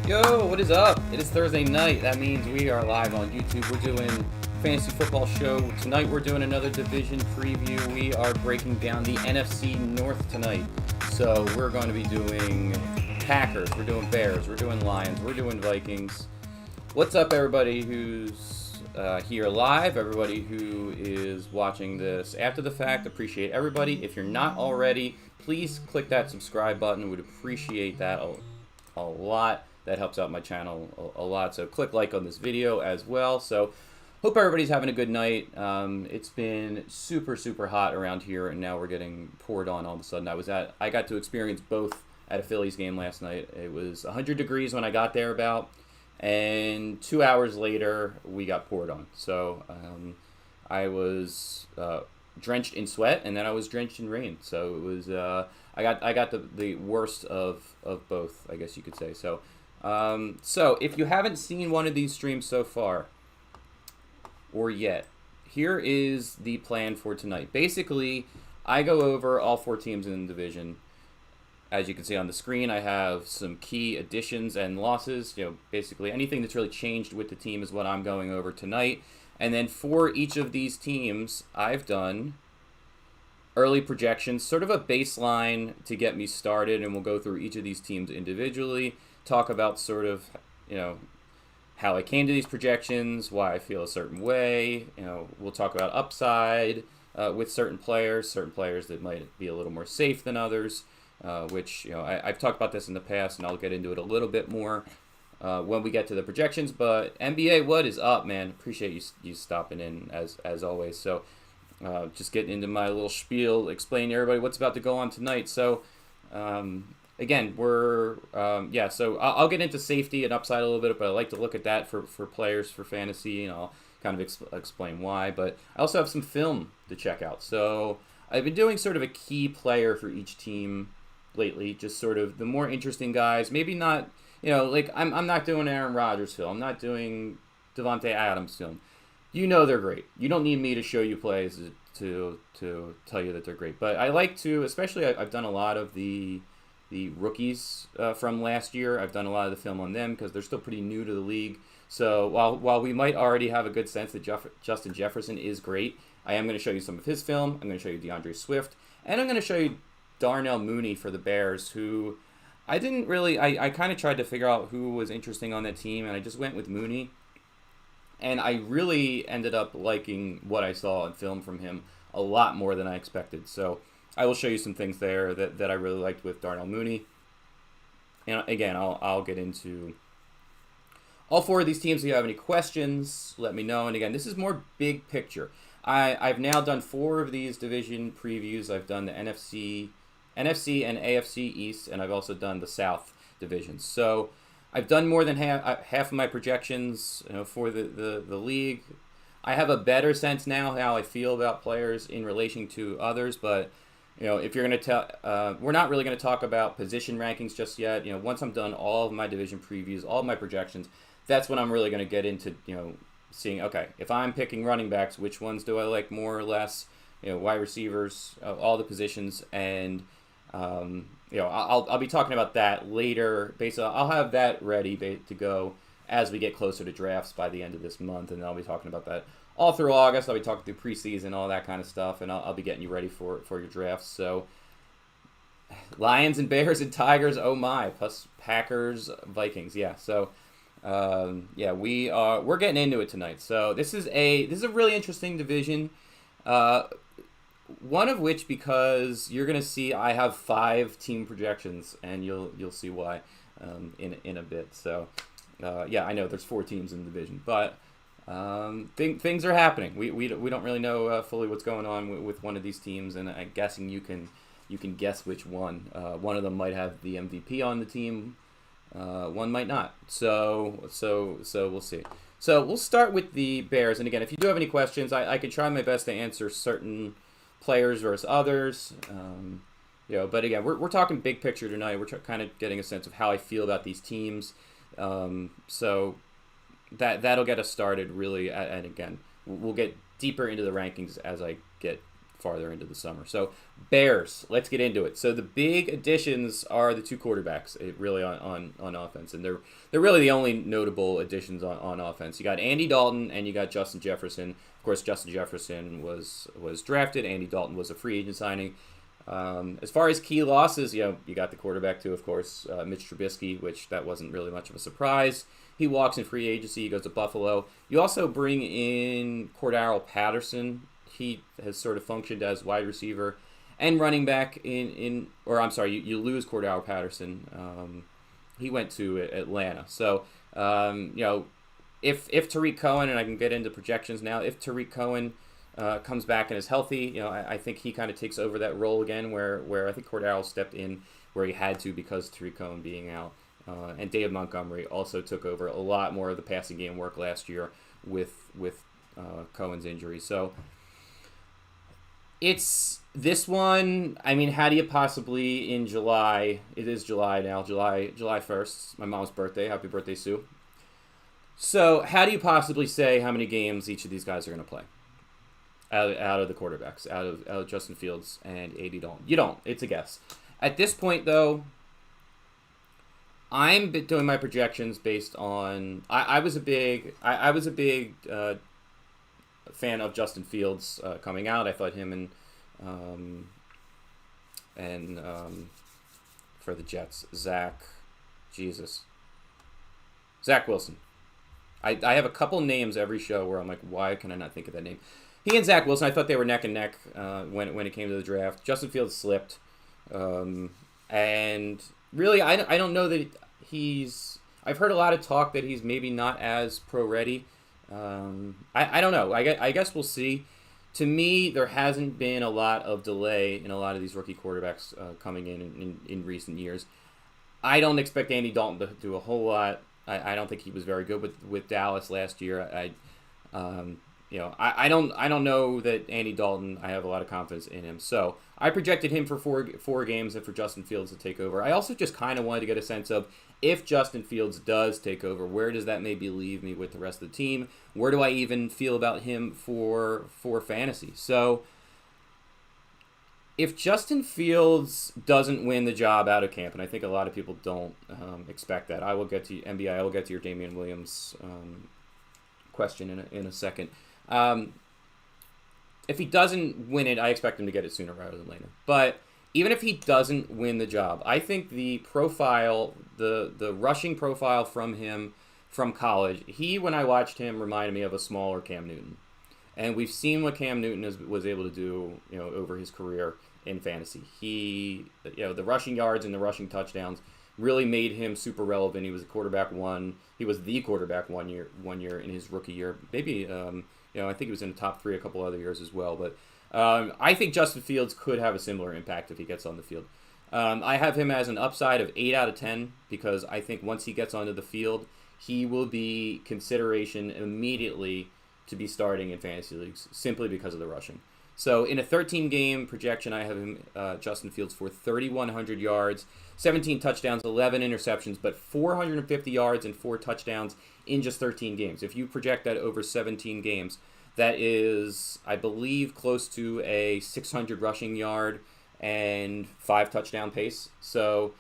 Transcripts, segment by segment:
Yo, what is up? It is Thursday night. That means we are live on YouTube. We're doing fantasy football show. Tonight we're doing another division preview. We are breaking down the NFC North tonight. So we're going to be doing Packers, we're doing Bears, we're doing Lions, we're doing Vikings. What's up, everybody who's here live, everybody who is watching this after the fact? Appreciate everybody. If you're not already, please click that subscribe button. Would appreciate that a lot. That helps out my channel a lot. So click like on this video as well. So hope everybody's having a good night. It's been super hot around here, and now we're getting poured on all of a sudden. I got to experience both at a Phillies game last night. It was 100 degrees when I got there about, and 2 hours later we got poured on. So I was drenched in sweat, and then I was drenched in rain. So it was I got the worst of both, I guess you could say. So if you haven't seen one of these streams so far or yet, here is the plan for tonight. Basically, I go over all four teams in the division. As you can see on the screen, I have some key additions and losses. Basically anything that's really changed with the team is what I'm going over tonight. And then for each of these teams, I've done early projections, sort of a baseline to get me started, and we'll go through each of these teams individually, talk about sort of, how I came to these projections, why I feel a certain way. We'll talk about upside with certain players that might be a little more safe than others, which, I've talked about this in the past, and I'll get into it a little bit more when we get to the projections. But NBA, what is up, man? Appreciate you stopping in as always. So just getting into my little spiel, explaining to everybody what's about to go on tonight. So again, we're so I'll get into safety and upside a little bit, but I like to look at that for players for fantasy, and I'll kind of explain why. But I also have some film to check out. So I've been doing sort of a key player for each team lately, just sort of the more interesting guys. Maybe not, like I'm not doing Aaron Rodgers film. I'm not doing Devontae Adams film. They're great. You don't need me to show you plays to tell you that they're great. But I like to, especially I've done a lot of the rookies from last year. I've done a lot of the film on them because they're still pretty new to the league. So while we might already have a good sense that Justin Jefferson is great, I am going to show you some of his film. I'm going to show you DeAndre Swift, and I'm going to show you Darnell Mooney for the Bears, who I didn't really, I kind of tried to figure out who was interesting on that team, and I just went with Mooney. And I really ended up liking what I saw in film from him a lot more than I expected. So I will show you some things there that I really liked with Darnell Mooney. And again, I'll get into all four of these teams. If you have any questions, let me know. And again, this is more big picture. I've now done 4 of these division previews. I've done the NFC and AFC East, and I've also done the South divisions. So I've done more than half of my projections for the league. I have a better sense now how I feel about players in relation to others, but if you're going to tell, we're not really going to talk about position rankings just yet. Once I'm done all of my division previews, all of my projections, that's when I'm really going to get into seeing, okay, if I'm picking running backs, which ones do I like more or less? Wide receivers, all the positions, and I'll be talking about that later. Basically, I'll have that ready to go as we get closer to drafts by the end of this month, and I'll be talking about that all through August. I'll be talking through preseason, all that kind of stuff, and I'll be getting you ready for your drafts. So Lions and Bears and Tigers, oh my, plus Packers, Vikings, yeah. So we're getting into it tonight. So this is a really interesting division. One of which, because you're gonna see, I have 5 team projections, and you'll see why in a bit. So I know there's 4 teams in the division, but things are happening. We don't really know fully what's going on with one of these teams, and I'm guessing you can guess which one. One of them might have the MVP on the team. One might not. So we'll see. So we'll start with the Bears, and again, if you do have any questions, I can try my best to answer certain players versus others, but again, we're talking big picture tonight. We're kind of getting a sense of how I feel about these teams, so that'll get us started really. And again, we'll get deeper into the rankings as I get farther into the summer. So Bears, let's get into it. So the big additions are the two quarterbacks, really on offense, and they're really the only notable additions on offense. You got Andy Dalton and you got Justin Jefferson. Of course, Justin Jefferson was drafted. Andy Dalton was a free agent signing. As far as key losses, you got the quarterback too, of course, Mitch Trubisky, which that wasn't really much of a surprise. He walks in free agency. He goes to Buffalo. You also bring in Cordarrelle Patterson. He has sort of functioned as wide receiver and running back you lose Cordarrelle Patterson. He went to Atlanta. So, if Tariq Cohen, and I can get into projections now, if Tariq Cohen comes back and is healthy, I think he kind of takes over that role again, where I think Cordarrelle stepped in where he had to because of Tariq Cohen being out. And David Montgomery also took over a lot more of the passing game work last year with Cohen's injury. So it's this one. I mean, how do you possibly in July? It is July now, July 1st. My mom's birthday. Happy birthday, Sue. So how do you possibly say how many games each of these guys are going to play? Out of the quarterbacks, out of Justin Fields and Andy Dalton. You don't. It's a guess. At this point, though, I'm doing my projections based on. I was a big fan of Justin Fields coming out. I thought him and for the Jets, Zach Wilson. I have a couple names every show where I'm like, why can I not think of that name? He and Zach Wilson, I thought they were neck and neck when it came to the draft. Justin Fields slipped, and really, I don't know that he's. I've heard a lot of talk that he's maybe not as pro ready. I don't know. I guess we'll see. To me, there hasn't been a lot of delay in a lot of these rookie quarterbacks coming in recent years. I don't expect Andy Dalton to do a whole lot. I don't think he was very good with Dallas last year. I don't know that Andy Dalton. I have a lot of confidence in him. So I projected him for four games and for Justin Fields to take over. I also just kind of wanted to get a sense of if Justin Fields does take over, where does that maybe leave me with the rest of the team? Where do I even feel about him for fantasy? So if Justin Fields doesn't win the job out of camp, and I think a lot of people don't expect that, I will get to NBA. I will get to your Damian Williams question in a second. If he doesn't win it, I expect him to get it sooner rather than later. But even if he doesn't win the job, I think the profile, the rushing profile from him from college, when I watched him, reminded me of a smaller Cam Newton. And we've seen what Cam Newton was able to do, over his career in fantasy. He, the rushing yards and the rushing touchdowns really made him super relevant. He was a quarterback one. He was the quarterback one year in his rookie year. Maybe, I think he was in the top 3 a couple other years as well. But I think Justin Fields could have a similar impact if he gets on the field. I have him as an upside of 8 out of 10 because I think once he gets onto the field, he will be consideration immediately to be starting in fantasy leagues simply because of the rushing. So in a 13-game projection, I have him, Justin Fields, for 3,100 yards, 17 touchdowns, 11 interceptions, but 450 yards and 4 touchdowns in just 13 games. If you project that over 17 games, that is, I believe, close to a 600 rushing yard and 5 touchdown pace. So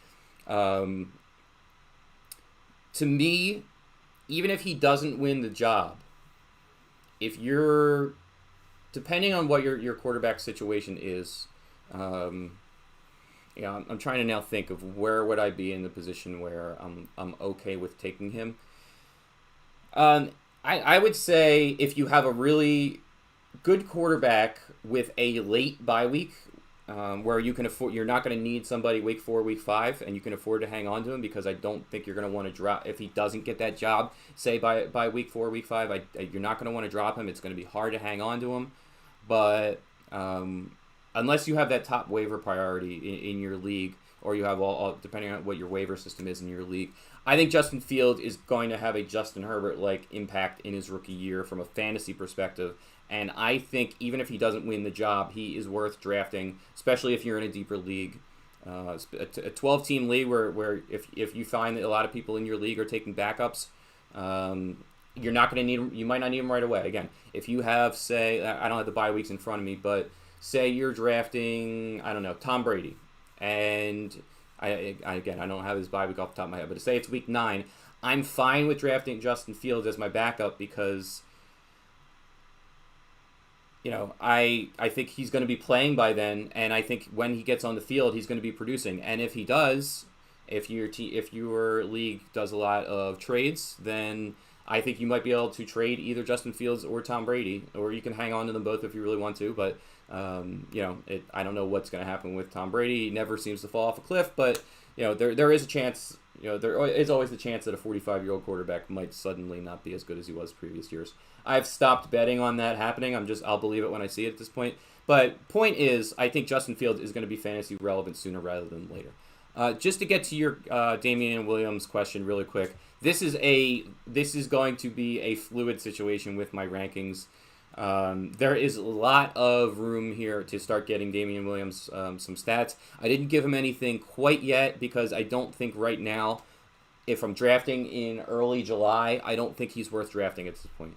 to me, even if he doesn't win the job, if you're, depending on what your quarterback situation is, I'm trying to now think of where would I be in the position where I'm okay with taking him. I would say if you have a really good quarterback with a late bye week, where you can afford, you're not going to need somebody week 4, week 5, and you can afford to hang on to him because I don't think you're going to want to drop if he doesn't get that job. Say by week 4, week 5, you're not going to want to drop him. It's going to be hard to hang on to him, but unless you have that top waiver priority in your league, or you have all depending on what your waiver system is in your league, I think Justin Fields is going to have a Justin Herbert-like impact in his rookie year from a fantasy perspective. And I think even if he doesn't win the job, he is worth drafting, especially if you're in a deeper league. A 12-team league where if you find that a lot of people in your league are taking backups, you're not going to need him. You might not need him right away. Again, if you have, say, I don't have the bye weeks in front of me, but say you're drafting, I don't know, Tom Brady, and again, I don't have his bye week off the top of my head, but say it's week 9, I'm fine with drafting Justin Fields as my backup because, I think he's going to be playing by then, and I think when he gets on the field, he's going to be producing. And if he does, if your league does a lot of trades, then I think you might be able to trade either Justin Fields or Tom Brady, or you can hang on to them both if you really want to. But I don't know what's going to happen with Tom Brady. He never seems to fall off a cliff, but there is a chance. There is always the chance that a 45-year-old quarterback might suddenly not be as good as he was previous years. I've stopped betting on that happening. I'll believe it when I see it at this point. But point is, I think Justin Fields is going to be fantasy relevant sooner rather than later. Just to get to your Damian Williams question really quick, this is going to be a fluid situation with my rankings. There is a lot of room here to start getting Damian Williams some stats. I didn't give him anything quite yet because I don't think right now, if I'm drafting in early July, I don't think he's worth drafting at this point.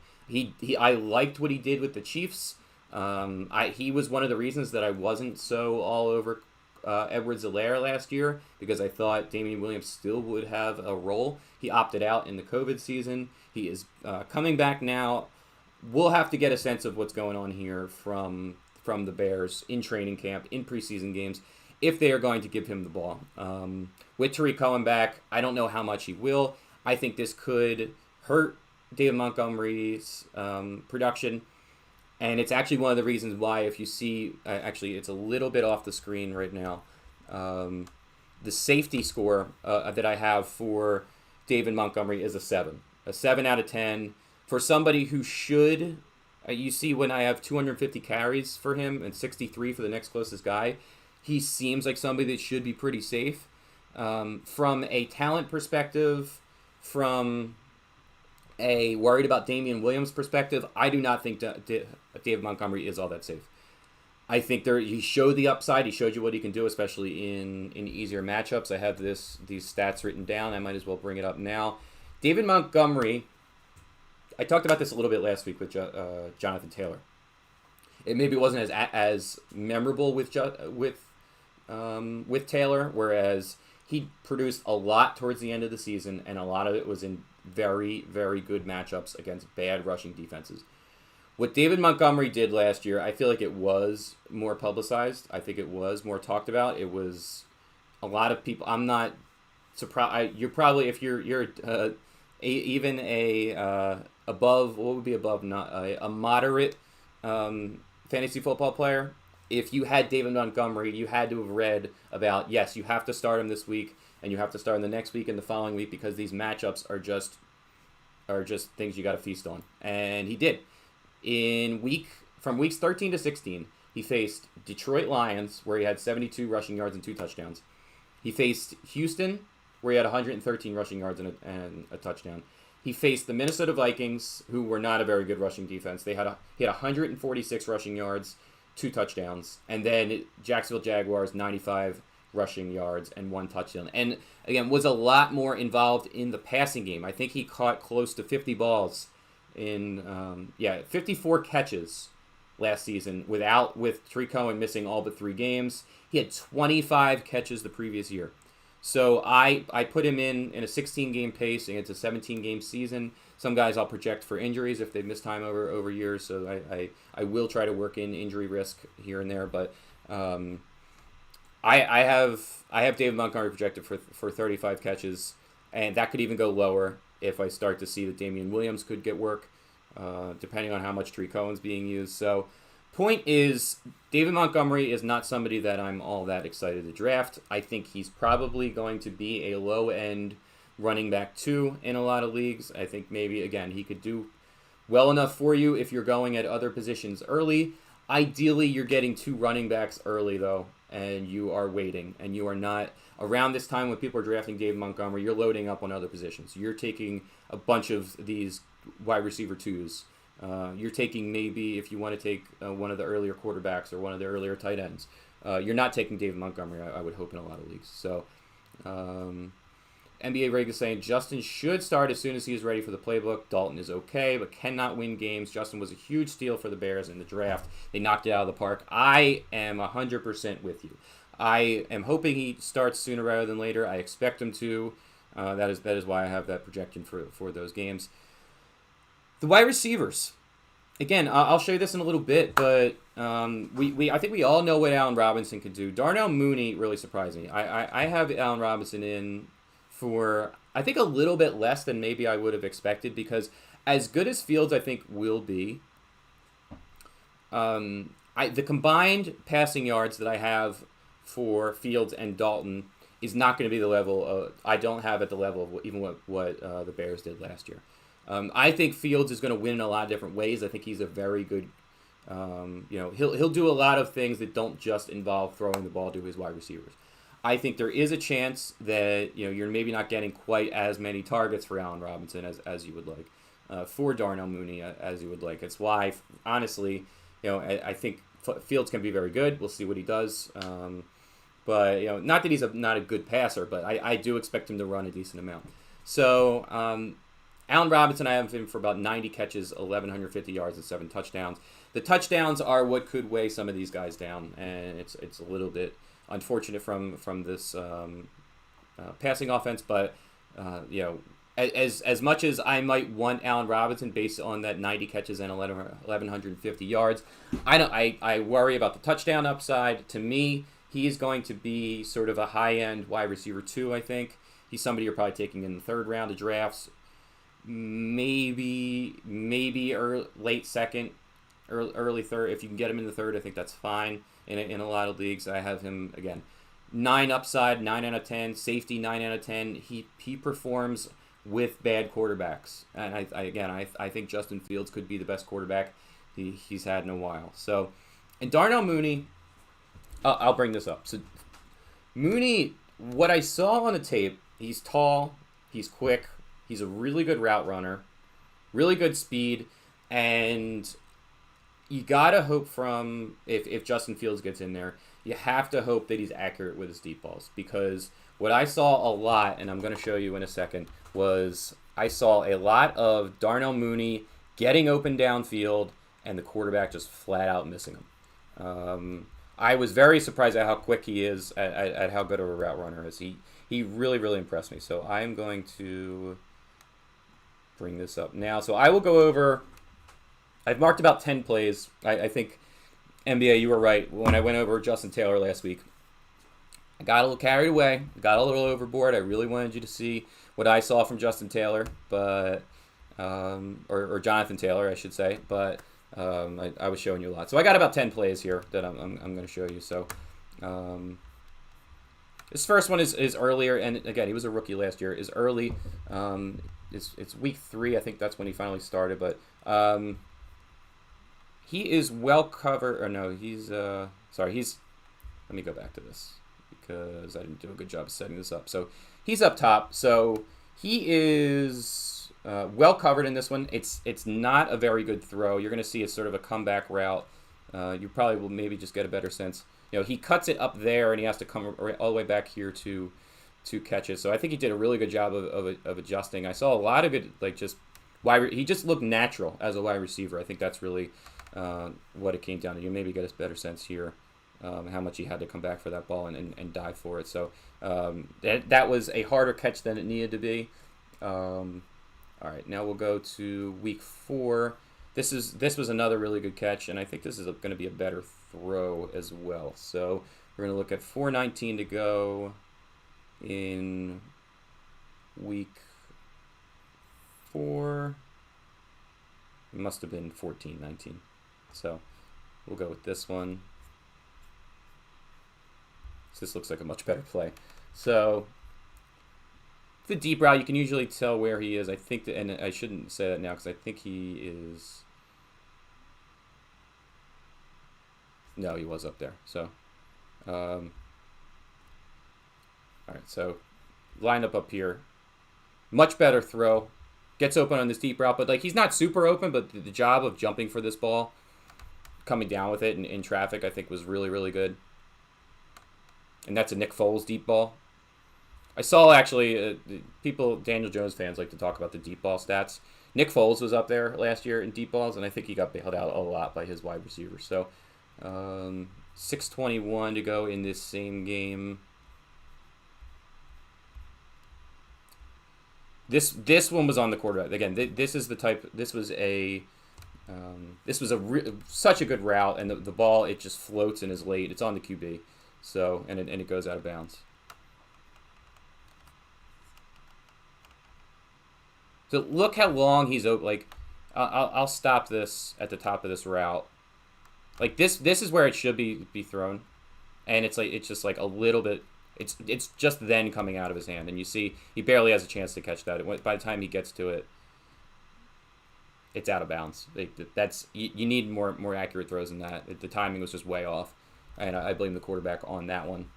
I liked what he did with the Chiefs. He was one of the reasons that I wasn't so all over Edwards-Helaire last year because I thought Damian Williams still would have a role. He opted out in the COVID season. He is coming back now. We'll have to get a sense of what's going on here from the Bears in training camp, in preseason games, if they are going to give him the ball. With Tariq Cohen back, I don't know how much he will. I think this could hurt David Montgomery's production. And it's actually one of the reasons why, if you see, actually it's a little bit off the screen right now, the safety score that I have for David Montgomery is a 7. A 7 out of 10. For somebody who should, you see when I have 250 carries for him and 63 for the next closest guy, he seems like somebody that should be pretty safe. From a talent perspective, from a worried about Damian Williams perspective, I do not think David Montgomery is all that safe. I think he showed the upside. He showed you what he can do, especially in easier matchups. I have these stats written down. I might as well bring it up now. David Montgomery, I talked about this a little bit last week with Jonathan Taylor. It maybe wasn't as memorable with Taylor, whereas he produced a lot towards the end of the season, and a lot of it was in very, very good matchups against bad rushing defenses. What David Montgomery did last year, I feel like it was more publicized. I think it was more talked about. It was a lot of people. I'm not surprised. You're probably, if you're even above, what would be above, not a moderate fantasy football player, if you had David Montgomery, you had to have read about, yes, you have to start him this week, and you have to start him the next week and the following week because these matchups are just things you got to feast on. And he did. From weeks 13 to 16, he faced Detroit Lions, where he had 72 rushing yards and 2 touchdowns. He faced Houston, where he had 113 rushing yards and a touchdown. He faced the Minnesota Vikings, who were not a very good rushing defense. He had 146 rushing yards, 2 touchdowns, and then Jacksonville Jaguars, 95 rushing yards and 1 touchdown. And again, was a lot more involved in the passing game. I think he caught close to 50 balls in 54 catches last season with Tariq Cohen missing all but 3 games. He had 25 catches the previous year. So I put him in a 16-game pace, and it's a 17-game season. Some guys I'll project for injuries if they've missed time over years, so I will try to work in injury risk here and there. But I have David Montgomery projected for 35 catches, and that could even go lower if I start to see that Damian Williams could get work, depending on how much Tariq Cohen's being used. So point is, David Montgomery is not somebody that I'm all that excited to draft. I think he's probably going to be a low-end running back 2 in a lot of leagues. I think maybe, again, he could do well enough for you if you're going at other positions early. Ideally, you're getting 2 running backs early, though, and you are waiting, and you are not, around this time when people are drafting David Montgomery, you're loading up on other positions. You're taking a bunch of these wide receiver 2s. You're taking, maybe, if you want to take one of the earlier quarterbacks or one of the earlier tight ends. You're not taking David Montgomery, I would hope, in a lot of leagues. So NBA Reg is saying Justin should start as soon as he is ready for the playbook. Dalton is okay, but cannot win games. Justin was a huge steal for the Bears in the draft. They knocked it out of the park. I am 100% with you. I am hoping he starts sooner rather than later. I expect him to. That is why I have that projection for those games. The wide receivers. Again, I'll show you this in a little bit, but I think we all know what Allen Robinson could do. Darnell Mooney really surprised me. I have Allen Robinson in for, I think, a little bit less than maybe I would have expected, because as good as Fields I think will be, the combined passing yards that I have for Fields and Dalton is not going to be the level I don't have at the level of even what the Bears did last year. I think Fields is going to win in a lot of different ways. I think he's a very good, he'll do a lot of things that don't just involve throwing the ball to his wide receivers. I think there is a chance that you're maybe not getting quite as many targets for Allen Robinson as you would like, for Darnell Mooney as you would like. It's why, honestly, I think Fields can be very good. We'll see what he does. But not that he's not a good passer, but I do expect him to run a decent amount. So Allen Robinson, I have him for about 90 catches, 1,150 yards, and 7 touchdowns. The touchdowns are what could weigh some of these guys down, and it's a little bit unfortunate from this passing offense. But as much as I might want Allen Robinson based on that 90 catches and 1,150 yards, I worry about the touchdown upside. To me, he is going to be sort of a high-end wide receiver 2, I think. He's somebody you're probably taking in the third round of drafts. Maybe late second, early third. If you can get him in the third, I think that's fine. In a lot of leagues, I have him, again, 9 upside, 9 out of 10, safety 9 out of 10. He performs with bad quarterbacks. And I think Justin Fields could be the best quarterback he's had in a while. So, and Darnell Mooney, I'll bring this up. So Mooney, what I saw on the tape, he's tall, he's quick, he's a really good route runner, really good speed, and you gotta hope if Justin Fields gets in there, you have to hope that he's accurate with his deep balls, because what I saw a lot, and I'm going to show you in a second, was I saw a lot of Darnell Mooney getting open downfield and the quarterback just flat out missing him. I was very surprised at how quick he is, at how good of a route runner is. He really, really impressed me. So I'm going to bring this up now. So I will go over, I've marked about 10 plays. I think, NBA, you were right. When I went over Justin Taylor last week, I got a little carried away, got a little overboard. I really wanted you to see what I saw from Justin Taylor, but or Jonathan Taylor, I should say, but I was showing you a lot. So I got about 10 plays here that I'm going to show you. So this first one is earlier, and again, he was a rookie last year. Is early. It's week 3. I think that's when he finally started. But he is well covered. Or no, he's sorry. Let me go back to this because I didn't do a good job of setting this up. So he's up top. So he is well covered in this one. It's not a very good throw. You're going to see it's sort of a comeback route. You probably will maybe just get a better sense. He cuts it up there, and he has to come all the way back here to catch it. So I think he did a really good job of adjusting. I saw a lot of it, like just he just looked natural as a wide receiver. I think that's really what it came down to. You maybe get a better sense here how much he had to come back for that ball and dive for it. So that was a harder catch than it needed to be. All right, now we'll go to week 4. This was another really good catch, and I think this is going to be a better throw as well. So we're going to look at 4:19 to go in week 4. It must have been 14:19. So we'll go with this one. So this looks like a much better play. So the deep route, you can usually tell where he is. I think that, and I shouldn't say that now because I think he is. No, he was up there. So, all right. So, lined up here. Much better throw. Gets open on this deep route, but he's not super open. But the job of jumping for this ball, coming down with it in traffic, I think was really, really good. And that's a Nick Foles deep ball. I saw actually people, Daniel Jones fans like to talk about the deep ball stats. Nick Foles was up there last year in deep balls, and I think he got bailed out a lot by his wide receivers. So 6:21 to go in this same game. This one was on the quarterback again. This is the type. This was such a good route, and the ball, it just floats and is late. It's on the QB, so and it goes out of bounds. So look how long he's open. Like, I'll stop this at the top of this route. Like this is where it should be thrown, and it's just like a little bit. It's just then coming out of his hand, and you see he barely has a chance to catch that. By the time he gets to it, it's out of bounds. You need more accurate throws than that. The timing was just way off, and I blame the quarterback on that one.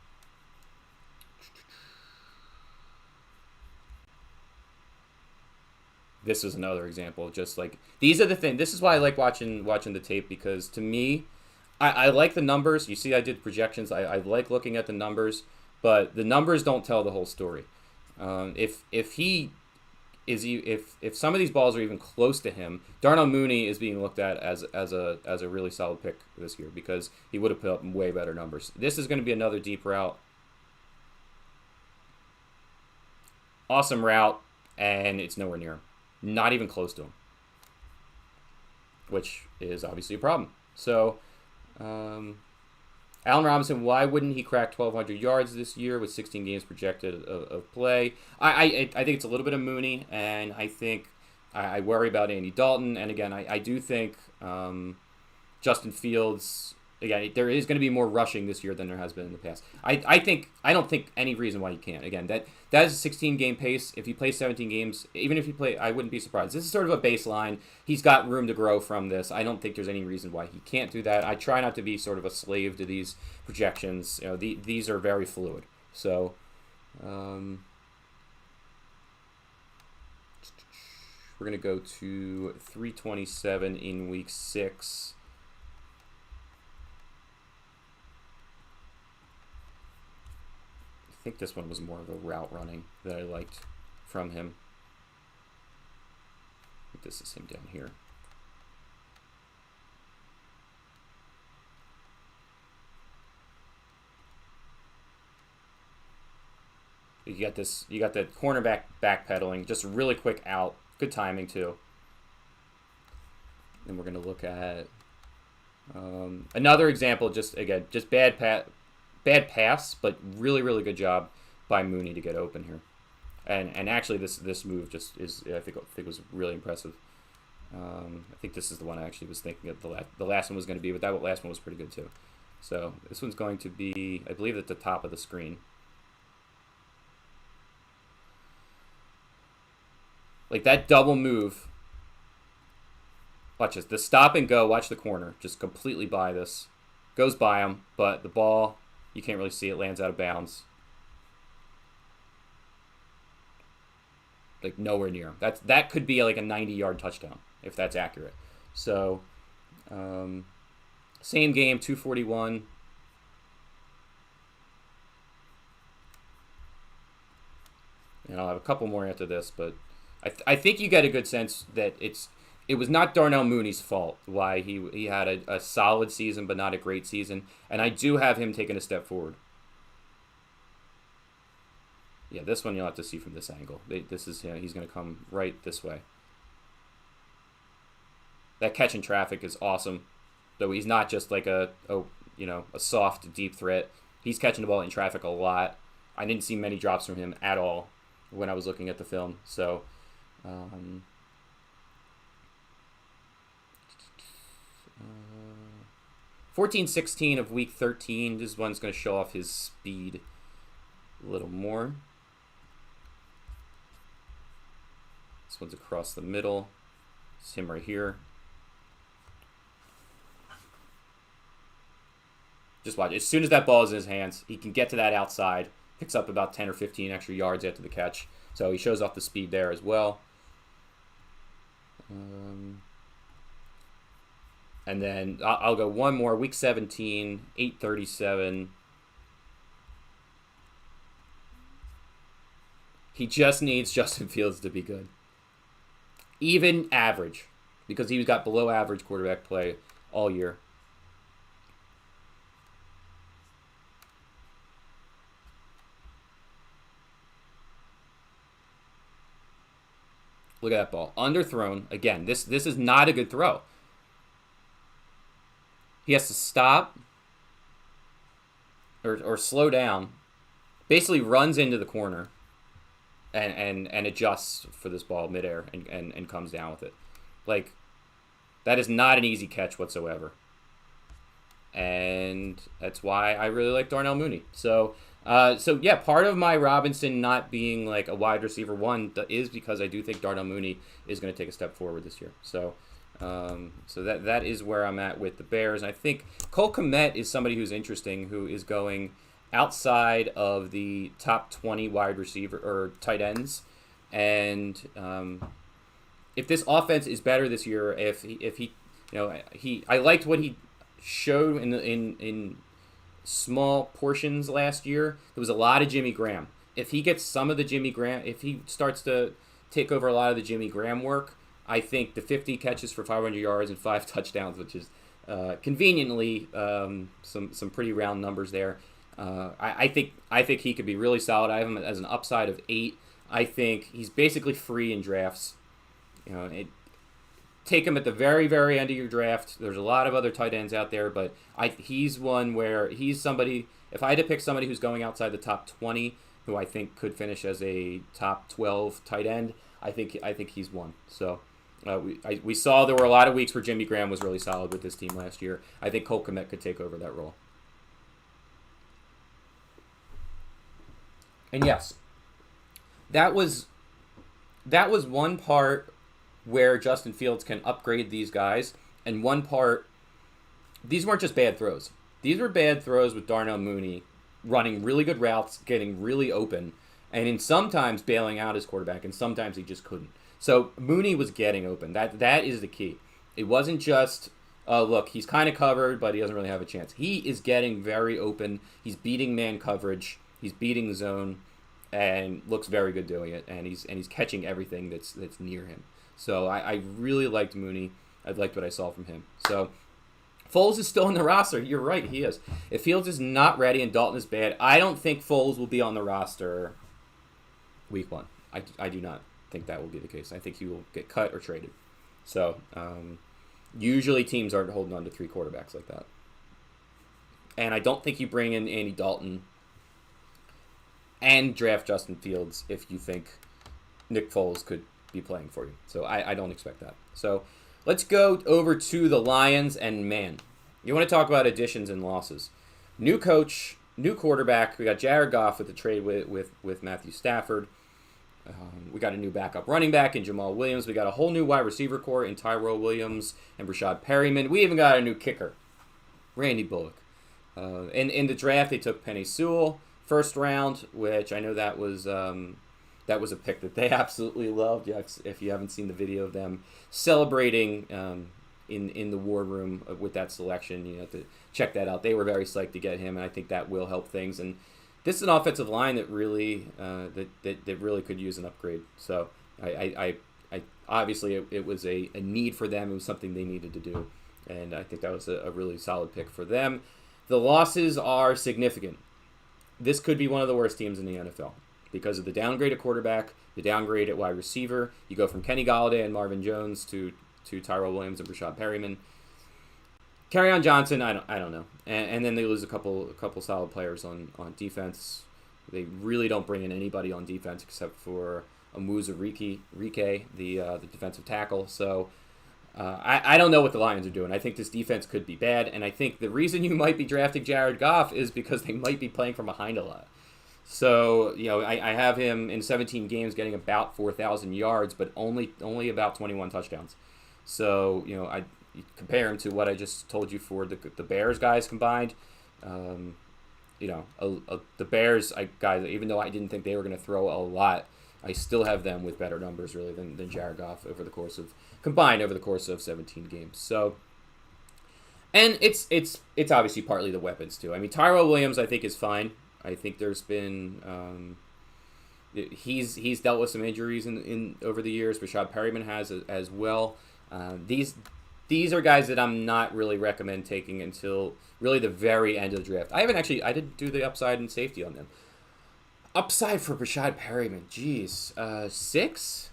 This is another example of just like, these are the things. This is why I like watching the tape, because to me, I like the numbers. You see, I did projections. I like looking at the numbers, but the numbers don't tell the whole story. If some of these balls are even close to him, Darnell Mooney is being looked at as a really solid pick this year, because he would have put up way better numbers. This is going to be another deep route. Awesome route, and it's nowhere near him. Not even close to him, which is obviously a problem. So, Allen Robinson, why wouldn't he crack 1,200 yards this year with 16 games projected of play? I think it's a little bit of Mooney, and I think I worry about Andy Dalton. And again, I do think Justin Fields, again, there is going to be more rushing this year than there has been in the past. I don't think any reason why he can't. Again, that is a 16-game pace. If he plays 17 games, even if he play, I wouldn't be surprised. This is sort of a baseline. He's got room to grow from this. I don't think there's any reason why he can't do that. I try not to be sort of a slave to these projections. These are very fluid. So, we're going to go to 327 in week 6. I think this one was more of a route running that I liked from him. I think this is him down here. You got the cornerback backpedaling, just really quick out. Good timing too. And we're going to look at another example, just bad pass, but really, really good job by Mooney to get open here. And actually, this move just is, I think was really impressive. I think this is the one I actually was thinking of the last one was going to be, but that last one was pretty good too. So this one's going to be, I believe, at the top of the screen. Like that double move. Watch this. The stop and go. Watch the corner. Just completely by this. Goes by him, but the ball, you can't really see it, lands out of bounds. Like nowhere near him. That could be like a 90-yard touchdown if that's accurate. So, same game, 241. And I'll have a couple more after this, but I think you get a good sense that it was not Darnell Mooney's fault why he had a solid season but not a great season. And I do have him taking a step forward. Yeah, this one you'll have to see from this angle. This is he's going to come right this way. That catch in traffic is awesome. Though he's not just like a soft, deep threat. He's catching the ball in traffic a lot. I didn't see many drops from him at all when I was looking at the film. So, 14-16 of week 13. This one's going to show off his speed a little more. This one's across the middle. It's him right here. Just watch. As soon as that ball is in his hands, he can get to that outside. Picks up about 10 or 15 extra yards after the catch. So he shows off the speed there as well. And then I'll go one more. Week 17, 8:37. He just needs Justin Fields to be good. Even average, because he's got below average quarterback play all year. Look at that ball. Underthrown. Again, this is not a good throw. He has to stop or slow down. Basically runs into the corner and adjusts for this ball midair and comes down with it. Like, that is not an easy catch whatsoever. And that's why I really like Darnell Mooney. So yeah, part of my Robinson not being like a wide receiver one is because I do think Darnell Mooney is going to take a step forward this year. So that is where I'm at with the Bears. And I think Cole Kmet is somebody who's interesting, who is going outside of the top 20 wide receiver or tight ends. And if this offense is better this year, if he I liked what he showed in small portions last year. There was a lot of Jimmy Graham. If he gets some of the Jimmy Graham, if he starts to take over a lot of the Jimmy Graham work, I think the 50 catches for 500 yards and 5 touchdowns, which is conveniently some pretty round numbers there. I think he could be really solid. I have him as an upside of 8. I think he's basically free in drafts. Take him at the very, very end of your draft. There's a lot of other tight ends out there, but he's one where he's somebody, if I had to pick somebody who's going outside the top 20, who I think could finish as a top 12 tight end, I think he's one. So we saw there were a lot of weeks where Jimmy Graham was really solid with this team last year. I think Cole Kmet could take over that role. And yes, that was one part where Justin Fields can upgrade these guys, and one part, these weren't just bad throws. These were bad throws with Darnell Mooney running really good routes, getting really open, and in sometimes bailing out his quarterback, and sometimes he just couldn't. So Mooney was getting open. That is the key. It wasn't just, look, he's kind of covered, but he doesn't really have a chance. He is getting very open. He's beating man coverage. He's beating zone, and looks very good doing it. And he's catching everything that's near him. So I really liked Mooney. I liked what I saw from him. So Foles is still on the roster. You're right, he is. If Fields is not ready and Dalton is bad, I don't think Foles will be on the roster week 1. I do not think that will be the case. I think he will get cut or traded. So usually teams aren't holding on to 3 quarterbacks like that. And I don't think you bring in Andy Dalton and draft Justin Fields if you think Nick Foles could be playing for you. So I don't expect that. So let's go over to the Lions, and man, you want to talk about additions and losses. New coach, new quarterback. We got Jared Goff with the trade with Matthew Stafford. We got a new backup running back in Jamal Williams. We got a whole new wide receiver core in Tyrell Williams and Rashad Perryman. We even got a new kicker, Randy Bullock. In the draft, they took Penei Sewell, first round, which I know that was a pick that they absolutely loved. If you haven't seen the video of them celebrating in the war room with that selection, you have to check that out. They were very psyched to get him, and I think that will help things. And this is an offensive line that really that really could use an upgrade. So I obviously it was a need for them. It was something they needed to do, and I think that was a really solid pick for them. The losses are significant. This could be one of the worst teams in the NFL because of the downgrade at quarterback, the downgrade at wide receiver. You go from Kenny Golladay and Marvin Jones to Tyrell Williams and Rashad Perryman. Kerryon Johnson, I don't know. And then they lose a couple solid players on defense. They really don't bring in anybody on defense except for Rike, the defensive tackle. So I don't know what the Lions are doing. I think this defense could be bad, and I think the reason you might be drafting Jared Goff is because they might be playing from behind a lot. So, I have him in 17 games getting about 4,000 yards, but only about 21 touchdowns. So, I compare him to what I just told you for the Bears guys combined. The Bears guys, even though I didn't think they were going to throw a lot, I still have them with better numbers really than Jared Goff combined over the course of 17 games. So, and it's obviously partly the weapons too. I mean, Tyrell Williams I think is fine. I think there's been He's dealt with some injuries in over the years. Rashad Perryman has as well. These are guys that I'm not really recommend taking until really the very end of the draft. I didn't do the upside and safety on them. Upside for Rashad Perryman, geez, 6,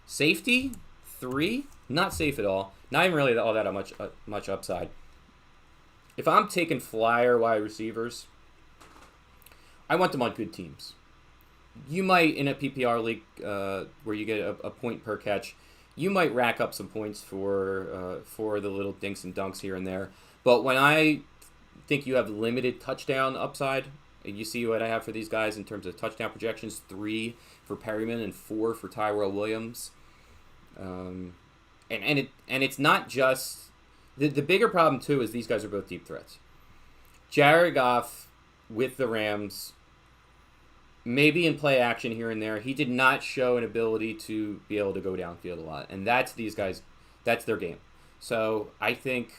safety 3, not safe at all. Not even really all that much upside. If I'm taking flyer wide receivers, I want them on good teams. You might, in a PPR league where you get a point per catch, you might rack up some points for the little dinks and dunks here and there. But when I think you have limited touchdown upside, you see what I have for these guys in terms of touchdown projections: 3 for Perryman and 4 for Tyrell Williams. And it's not just the bigger problem too is these guys are both deep threats. Jared Goff with the Rams, maybe in play action here and there, he did not show an ability to be able to go downfield a lot, and that's these guys. That's their game. So I think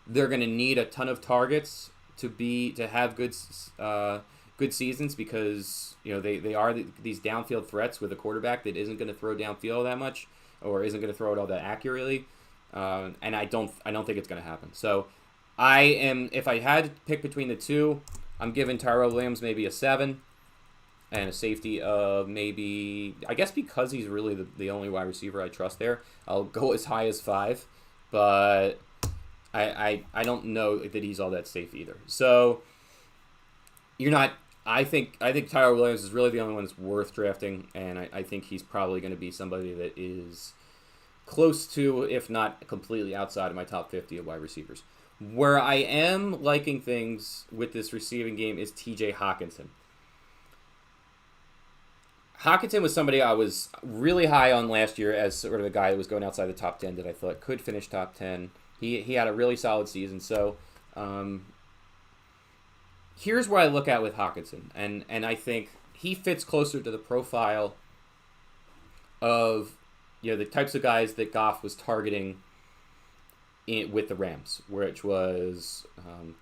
they're going to need a ton of targets to have good seasons, because they are these downfield threats with a quarterback that isn't going to throw downfield that much or isn't going to throw it all that accurately, and I don't think it's going to happen. So if I had to pick between the two, I'm giving Tyrell Williams maybe a 7 and a safety of maybe, I guess because he's really the only wide receiver I trust there, I'll go as high as 5, but I don't know that he's all that safe either. So I think Tyrell Williams is really the only one that's worth drafting, and I think he's probably going to be somebody that is close to, if not completely outside of my top 50 of wide receivers. Where I am liking things with this receiving game is TJ Hockenson. Hockenson was somebody I was really high on last year as sort of a guy that was going outside the top 10 that I thought could finish top 10. He had a really solid season. So here's where I look at with Hockenson. And I think he fits closer to the profile of the types of guys that Goff was targeting with the Rams, which was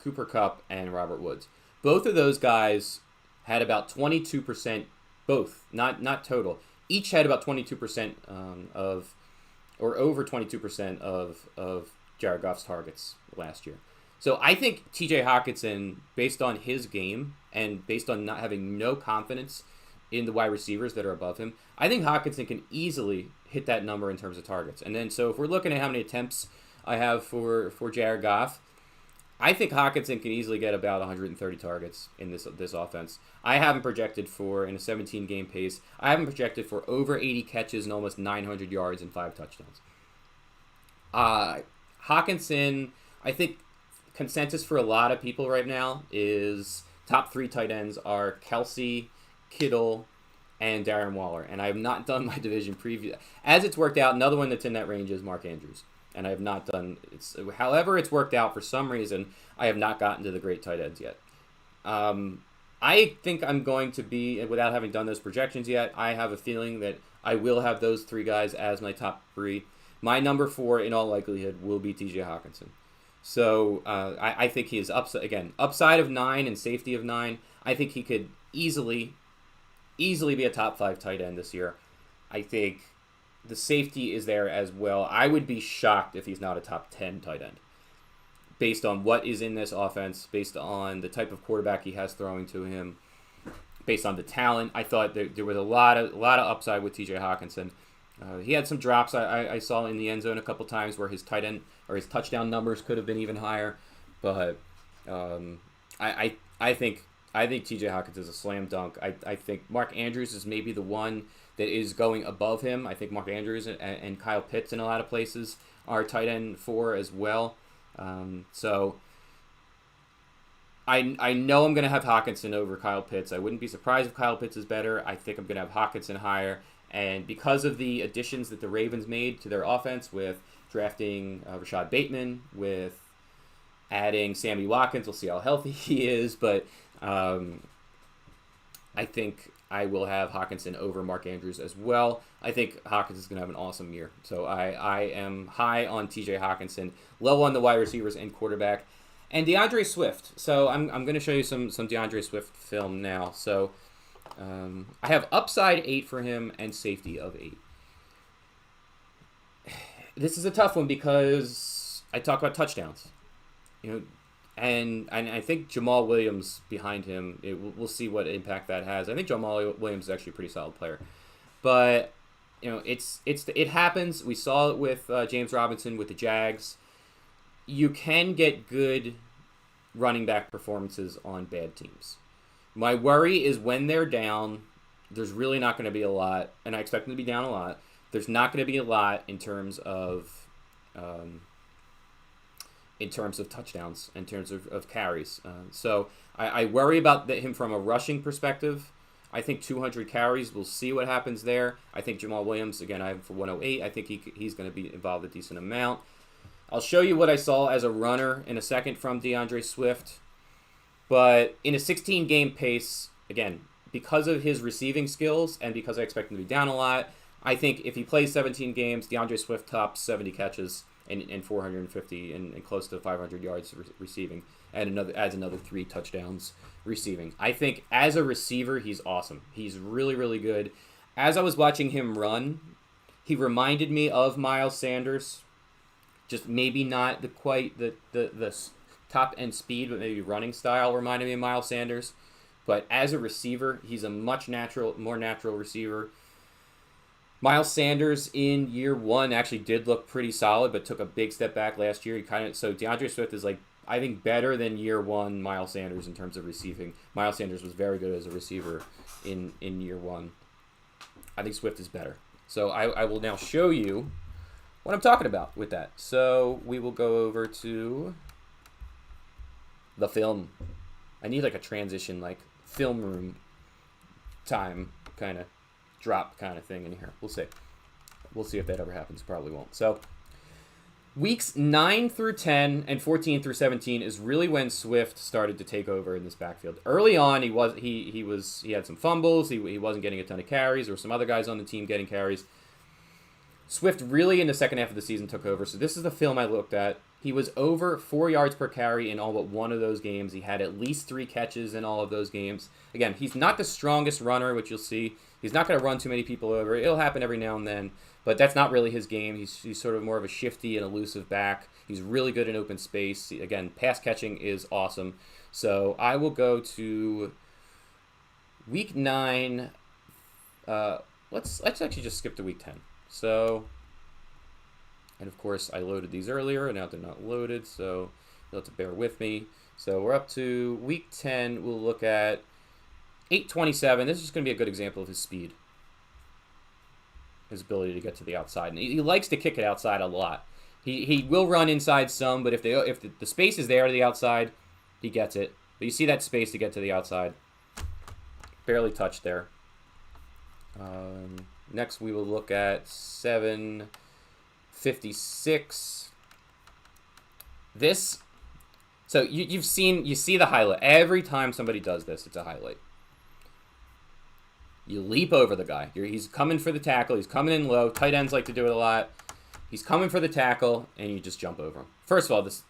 Cooper Kupp and Robert Woods. Both of those guys had about 22%. Both, not total. Each had about 22% or over 22% of Jared Goff's targets last year. So I think TJ Hockenson, based on his game and based on not having no confidence in the wide receivers that are above him, I think Hockenson can easily hit that number in terms of targets. And then so if we're looking at how many attempts I have for Jared Goff, I think Hockenson can easily get about 130 targets in this offense. I haven't projected for, in a 17-game pace, I haven't projected for over 80 catches and almost 900 yards and 5 touchdowns. Hockenson, I think consensus for a lot of people right now is top 3 tight ends are Kelsey, Kittle, and Darren Waller. And I have not done my division preview. As it's worked out, another one that's in that range is Mark Andrews. And I have not done however it's worked out, for some reason I have not gotten to the great tight ends yet. I think I'm going to be, without having done those projections yet, I have a feeling that I will have those 3 guys as my top 3. My number 4 in all likelihood will be TJ Hockenson. So I think he is upside of 9 and safety of 9. I think he could easily be a top 5 tight end this year. I think the safety is there as well. I would be shocked if he's not a top 10 tight end, based on what is in this offense, based on the type of quarterback he has throwing to him, based on the talent. I thought there was a lot of upside with TJ Hockenson. He had some drops I saw in the end zone a couple times where his tight end or his touchdown numbers could have been even higher, but I think TJ Hockenson is a slam dunk. I think Mark Andrews is maybe the one that is going above him. I think Mark Andrews and Kyle Pitts in a lot of places are tight end 4 as well. So I know I'm going to have Hockenson over Kyle Pitts. I wouldn't be surprised if Kyle Pitts is better. I think I'm going to have Hockenson higher. And because of the additions that the Ravens made to their offense with drafting Rashad Bateman, with adding Sammy Watkins, we'll see how healthy he is, but I think I will have Hockenson over Mark Andrews as well. I think Hockenson is going to have an awesome year. So I am high on TJ Hockenson, low on the wide receivers and quarterback. And DeAndre Swift. So I'm going to show you some DeAndre Swift film now. So I have upside 8 for him and safety of 8. This is a tough one because I talk about touchdowns, and I think Jamal Williams behind him. We'll see what impact that has. I think Jamal Williams is actually a pretty solid player, but it happens. We saw it with James Robinson with the Jags. You can get good running back performances on bad teams. My worry is when they're down, there's really not going to be a lot, and I expect them to be down a lot. There's not going to be a lot in terms of touchdowns, in terms of carries. So I worry about him from a rushing perspective. I think 200 carries. We'll see what happens there. I think Jamal Williams, again, I have him for 108. I think he's going to be involved a decent amount. I'll show you what I saw as a runner in a second from DeAndre Swift. But in a 16-game pace, again, because of his receiving skills and because I expect him to be down a lot, I think if he plays 17 games, DeAndre Swift tops 70 catches and 450 and close to 500 yards receiving, and adds another 3 touchdowns receiving. I think as a receiver, he's awesome. He's really, really good. As I was watching him run, he reminded me of Miles Sanders. Just maybe not quite the top end speed, but maybe running style reminded me of Miles Sanders. But as a receiver, he's a much more natural receiver. Miles Sanders in year 1 actually did look pretty solid, but took a big step back last year. So DeAndre Swift is I think better than year 1 Miles Sanders in terms of receiving. Miles Sanders was very good as a receiver in year 1. I think Swift is better. So I will now show you what I'm talking about with that. So we will go over to the film. I need a transition, film room time kind of drop kind of thing in here. We'll see. We'll see if that ever happens. Probably won't. So weeks 9 through 10 and 14 through 17 is really when Swift started to take over in this backfield. Early on, he had some fumbles. He wasn't getting a ton of carries. There were some other guys on the team getting carries. Swift really in the second half of the season took over. So this is the film I looked at. He was over 4 yards per carry in all but one of those games. He had at least 3 catches in all of those games. Again, he's not the strongest runner, which you'll see. He's not going to run too many people over. It'll happen every now and then, but that's not really his game. He's sort of more of a shifty and elusive back. He's really good in open space. Again, pass catching is awesome. So I will go to week 9. Let's actually just skip to week 10. So, and of course I loaded these earlier, and now they're not loaded, so you'll have to bear with me. So we're up to week 10. We'll look at 827. This is just going to be a good example of his speed, his ability to get to the outside. And he likes to kick it outside a lot. He will run inside some, but if the space is there to the outside, he gets it. But you see that space to get to the outside. Barely touched there. Next, we will look at 756. This, so you see the highlight. Every time somebody does this, it's a highlight. You leap over the guy. He's coming for the tackle. He's coming in low. Tight ends like to do it a lot. He's coming for the tackle, and you just jump over him. First of all, he's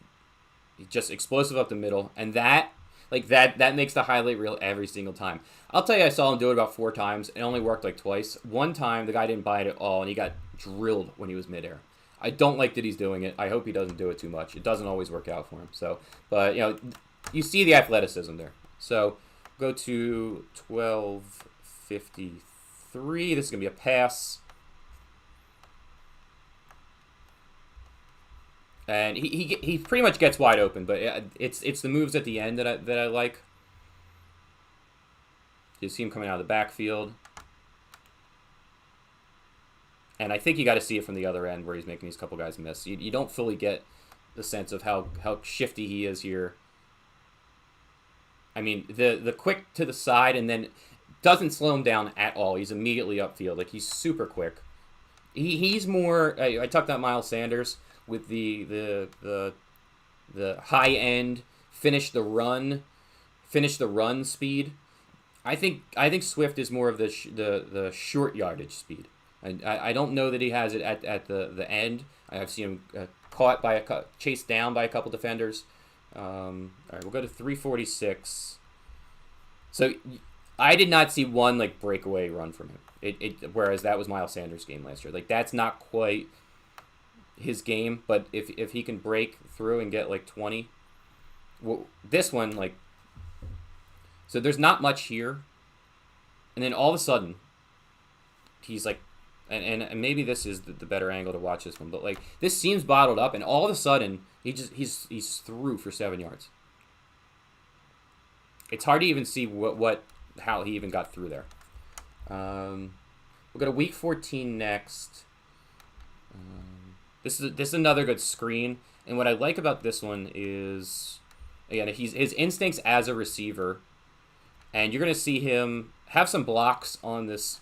just explosive up the middle, and that makes the highlight reel every single time. I'll tell you, I saw him do it about 4 times. It only worked twice. One time, the guy didn't buy it at all, and he got drilled when he was midair. I don't like that he's doing it. I hope he doesn't do it too much. It doesn't always work out for him. So, but you see the athleticism there. So go to 1253. This is gonna be a pass. And he pretty much gets wide open, but it's the moves at the end that I like. You see him coming out of the backfield. And I think you got to see it from the other end where he's making these couple guys miss. You don't fully get the sense of how shifty he is here. I mean, the quick to the side and then doesn't slow him down at all. He's immediately upfield. He's super quick. He's more. I talked about Miles Sanders with the high end finish the run speed. I think Swift is more of the short yardage speed. I don't know that he has it at the end. I've seen him chased down by a couple defenders. All right, we'll go to 346. So I did not see one like breakaway run from him. Whereas that was Miles Sanders' game last year. Like that's not quite his game, but if he can break through and get like 20, well, this one like, so there's not much here, and then all of a sudden, he's like, and maybe this is the better angle to watch this one, but like this seems bottled up, and all of a sudden he's through for 7 yards. It's hard to even see how he even got through there. We'll go to week 14 next. This is another good screen, and what I like about this one is, again, his instincts as a receiver, and you're gonna see him have some blocks on this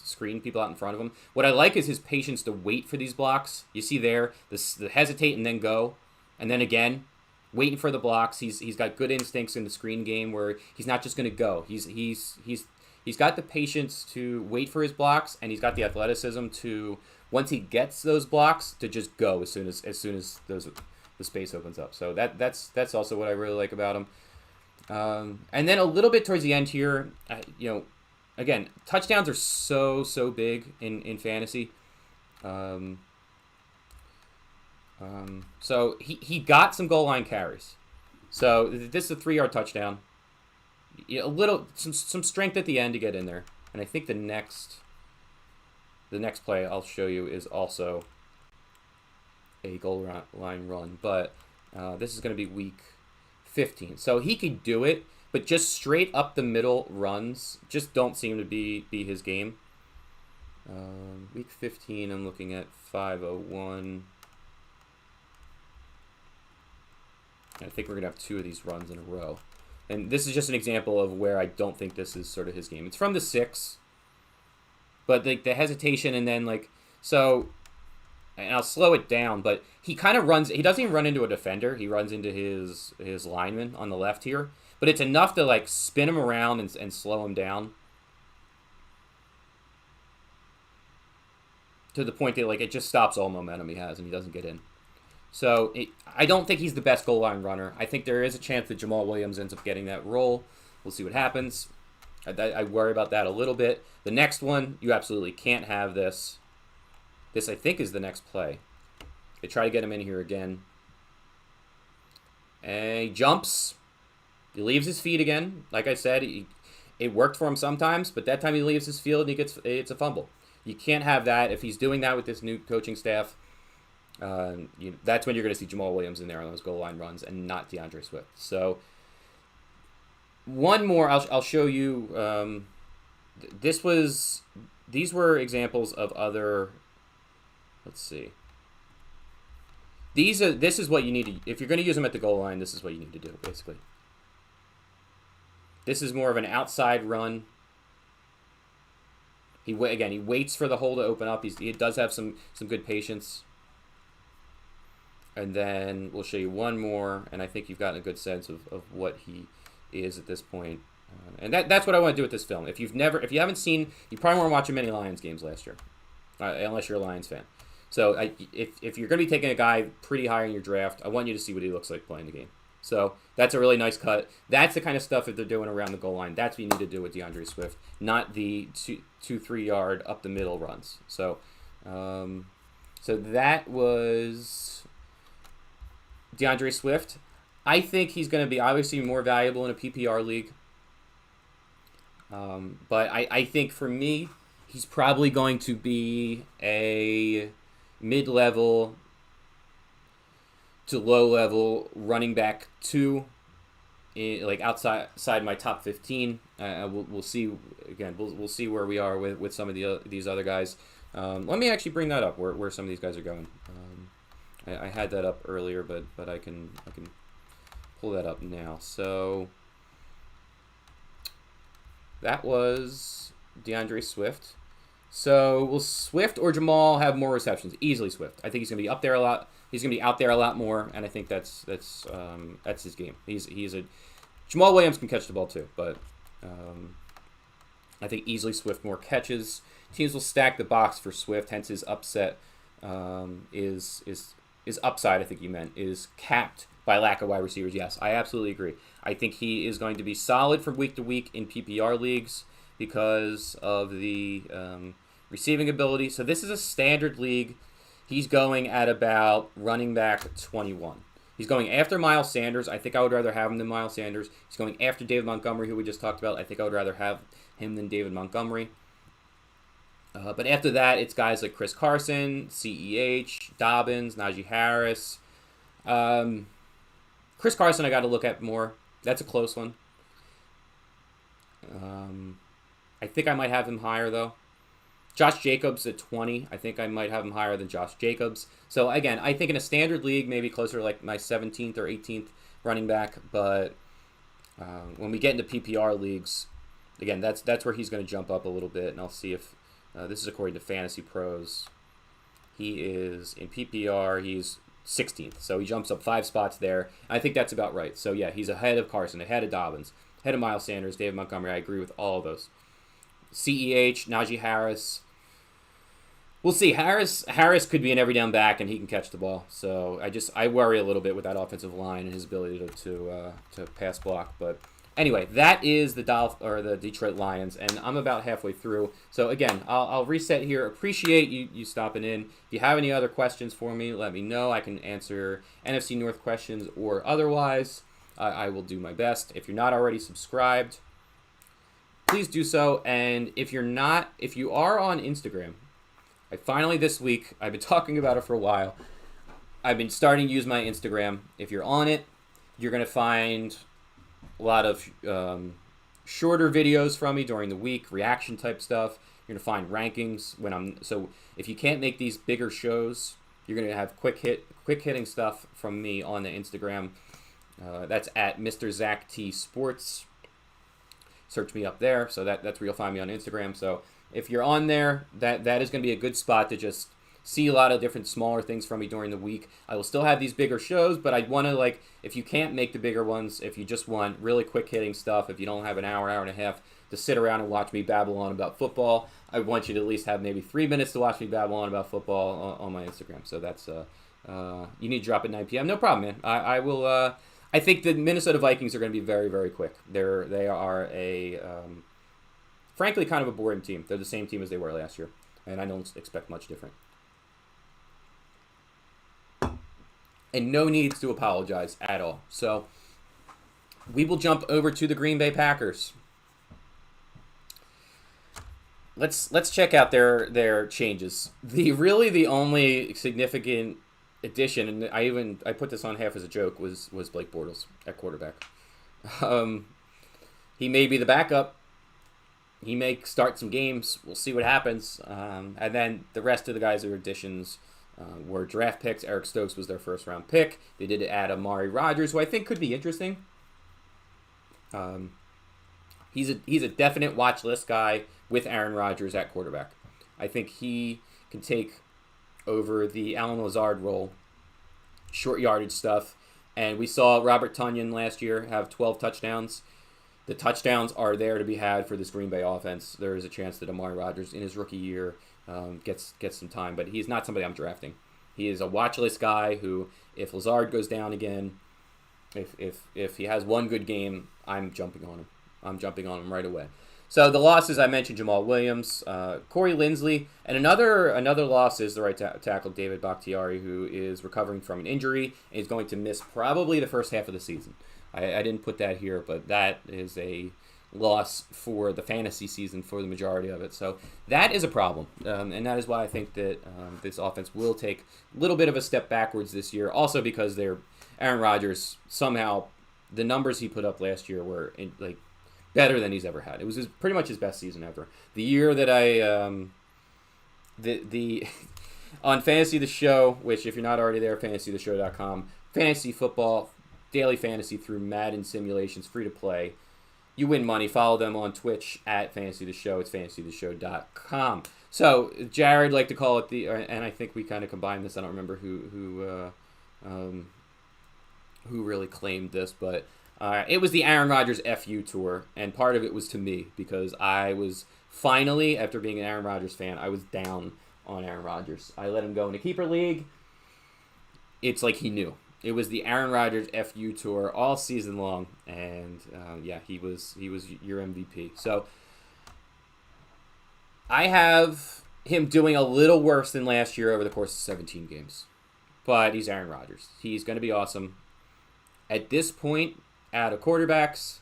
screen, people out in front of him. What I like is his patience to wait for these blocks. You see there, the hesitate and then go, and then again, waiting for the blocks. He's got good instincts in the screen game where he's not just gonna go. He's got the patience to wait for his blocks, and he's got the athleticism to, once he gets those blocks, to just go as soon as the space opens up. So that's also what I really like about him. And then a little bit towards the end here, again, touchdowns are so big in fantasy. So he got some goal line carries. So this is a 3-yard touchdown. A little some strength at the end to get in there, and I think the next play I'll show you is also a goal line run, but this is going to be week 15. So he could do it, but just straight up the middle runs just don't seem to be his game. Week 15, I'm looking at 501. I think we're going to have 2 of these runs in a row. And this is just an example of where I don't think this is sort of his game. It's from the 6, but the hesitation, and then like, so, and I'll slow it down, but he kind of runs, he doesn't even run into a defender. He runs into his lineman on the left here, but it's enough to like spin him around and slow him down to the point that like it just stops all momentum he has and he doesn't get in. So I don't think he's the best goal line runner. I think there is a chance that Jamal Williams ends up getting that role. We'll see what happens. I worry about that a little bit. The next one, you absolutely can't have this. This, I think, is the next play. They try to get him in here again. And he jumps. He leaves his feet again. Like I said, it worked for him sometimes, but that time he leaves his field and it's a fumble. You can't have that. If he's doing that with this new coaching staff, that's when you're going to see Jamal Williams in there on those goal line runs and not DeAndre Swift. So one more I'll show you. These were examples of other. Let's see. This is what you need to, if you're going to use them at the goal line, this is what you need to do basically. This is more of an outside run. He waits for the hole to open up. He does have some good patience. And then we'll show you one more, and I think you've gotten a good sense of what he is at this point. And that's what I want to do with this film. If you haven't seen, you probably weren't watching many Lions games last year, unless you're a Lions fan. So if you're going to be taking a guy pretty high in your draft, I want you to see what he looks like playing the game. So that's a really nice cut. That's the kind of stuff that they're doing around the goal line. That's what you need to do with DeAndre Swift, not the 2-3 yard up the middle runs. So that was DeAndre Swift. I think he's going to be obviously more valuable in a PPR league. But I think for me, he's probably going to be a mid-level to low-level running back 2, like outside my top 15. We'll see again. We'll see where we are with some of these other guys. Let me actually bring that up where some of these guys are going. I had that up earlier, but I can pull that up now. So that was DeAndre Swift. So will Swift or Jamal have more receptions? Easily Swift. I think he's going to be up there a lot. He's going to be out there a lot more, and I think that's his game. Jamal Williams can catch the ball too, but I think easily Swift more catches. Teams will stack the box for Swift, hence his upset is his upside, I think you meant, is capped by lack of wide receivers. Yes, I absolutely agree. I think he is going to be solid from week to week in PPR leagues because of the receiving ability. So this is a standard league. He's going at about running back 21. He's going after Miles Sanders. I think I would rather have him than Miles Sanders. He's going after David Montgomery, who we just talked about. I think I would rather have him than David Montgomery. But after that, it's guys like Chris Carson, CEH, Dobbins, Najee Harris. Chris Carson I got to look at more. That's a close one. I think I might have him higher, though. Josh Jacobs at 20. I think I might have him higher than Josh Jacobs. So, again, I think in a standard league, maybe closer to like my 17th or 18th running back. But when we get into PPR leagues, again, that's where he's going to jump up a little bit. And I'll see if this is according to Fantasy Pros. He is, in PPR, he's 16th. So he jumps up 5 spots there. I think that's about right. So, yeah, he's ahead of Carson, ahead of Dobbins, ahead of Miles Sanders, David Montgomery. I agree with all of those. CEH, Najee Harris. We'll see. Harris could be an every down back, and he can catch the ball. So I worry a little bit with that offensive line and his ability to pass block. But anyway, that is the Detroit Lions, and I'm about halfway through. So again, I'll reset here. Appreciate you stopping in. If you have any other questions for me, let me know. I can answer NFC North questions or otherwise. I will do my best. If you're not already subscribed, please do so. And if you are on Instagram, finally this week, I've been talking about it for a while, I've been starting to use my Instagram. If you're on it, you're going to find a lot of shorter videos from me during the week, reaction type stuff. You're going to find rankings so if you can't make these bigger shows, you're going to have quick hitting stuff from me on the Instagram. That's at Mr. Zach T Sports. Search me up there. So that's where you'll find me on Instagram. So if you're on there, that is going to be a good spot to just see a lot of different smaller things from me during the week. I will still have these bigger shows, but I want to, if you can't make the bigger ones, if you just want really quick hitting stuff, if you don't have an hour and a half to sit around and watch me babble on about football, I want you to at least have maybe 3 minutes to watch me babble on about football on my Instagram. So that's, you need to drop at 9 p.m. No problem, man. I will, I think the Minnesota Vikings are going to be very, very quick. They are frankly, kind of a boring team. They're the same team as they were last year, and I don't expect much different. And no needs to apologize at all. So we will jump over to the Green Bay Packers. Let's check out their changes. The only significant addition, and I put this on half as a joke, was Blake Bortles at quarterback. He may be the backup. He may start some games. We'll see what happens. And then the rest of the guys that are additions were draft picks. Eric Stokes was their first-round pick. They did add Amari Rodgers, who I think could be interesting. He's a definite watch list guy with Aaron Rodgers at quarterback. I think he can take over the Allen Lazard role, short yardage stuff. And we saw Robert Tonyan last year have 12 touchdowns. The touchdowns are there to be had for this Green Bay offense. There is a chance that Amari Rodgers, in his rookie year, gets some time, but he's not somebody I'm drafting. He is a watch list guy who, if Lazard goes down again, if he has one good game, I'm jumping on him. I'm jumping on him right away. So the losses, I mentioned Jamal Williams, Corey Linsley, and another loss is the right tackle, David Bakhtiari, who is recovering from an injury and is going to miss probably the first half of the season. I didn't put that here, but that is a loss for the fantasy season for the majority of it. So that is a problem, and that is why I think that this offense will take a little bit of a step backwards this year. Also because Aaron Rodgers, somehow the numbers he put up last year were better than he's ever had. It was pretty much his best season ever. The year that on Fantasy the Show, which if you're not already there, fantasytheshow.com, fantasy football, daily fantasy through Madden simulations, free to play. You win money. Follow them on Twitch at Fantasy the Show. It's fantasytheshow.com. So Jared liked to call it and I think we kind of combined this. I don't remember who really claimed this, but it was the Aaron Rodgers FU tour, and part of it was to me because I was finally, after being an Aaron Rodgers fan, I was down on Aaron Rodgers. I let him go in a keeper league. it's like he knew. It was the Aaron Rodgers FU tour all season long, and yeah, he was your MVP. So I have him doing a little worse than last year over the course of 17 games. But he's Aaron Rodgers. He's going to be awesome. At this point, out of quarterbacks,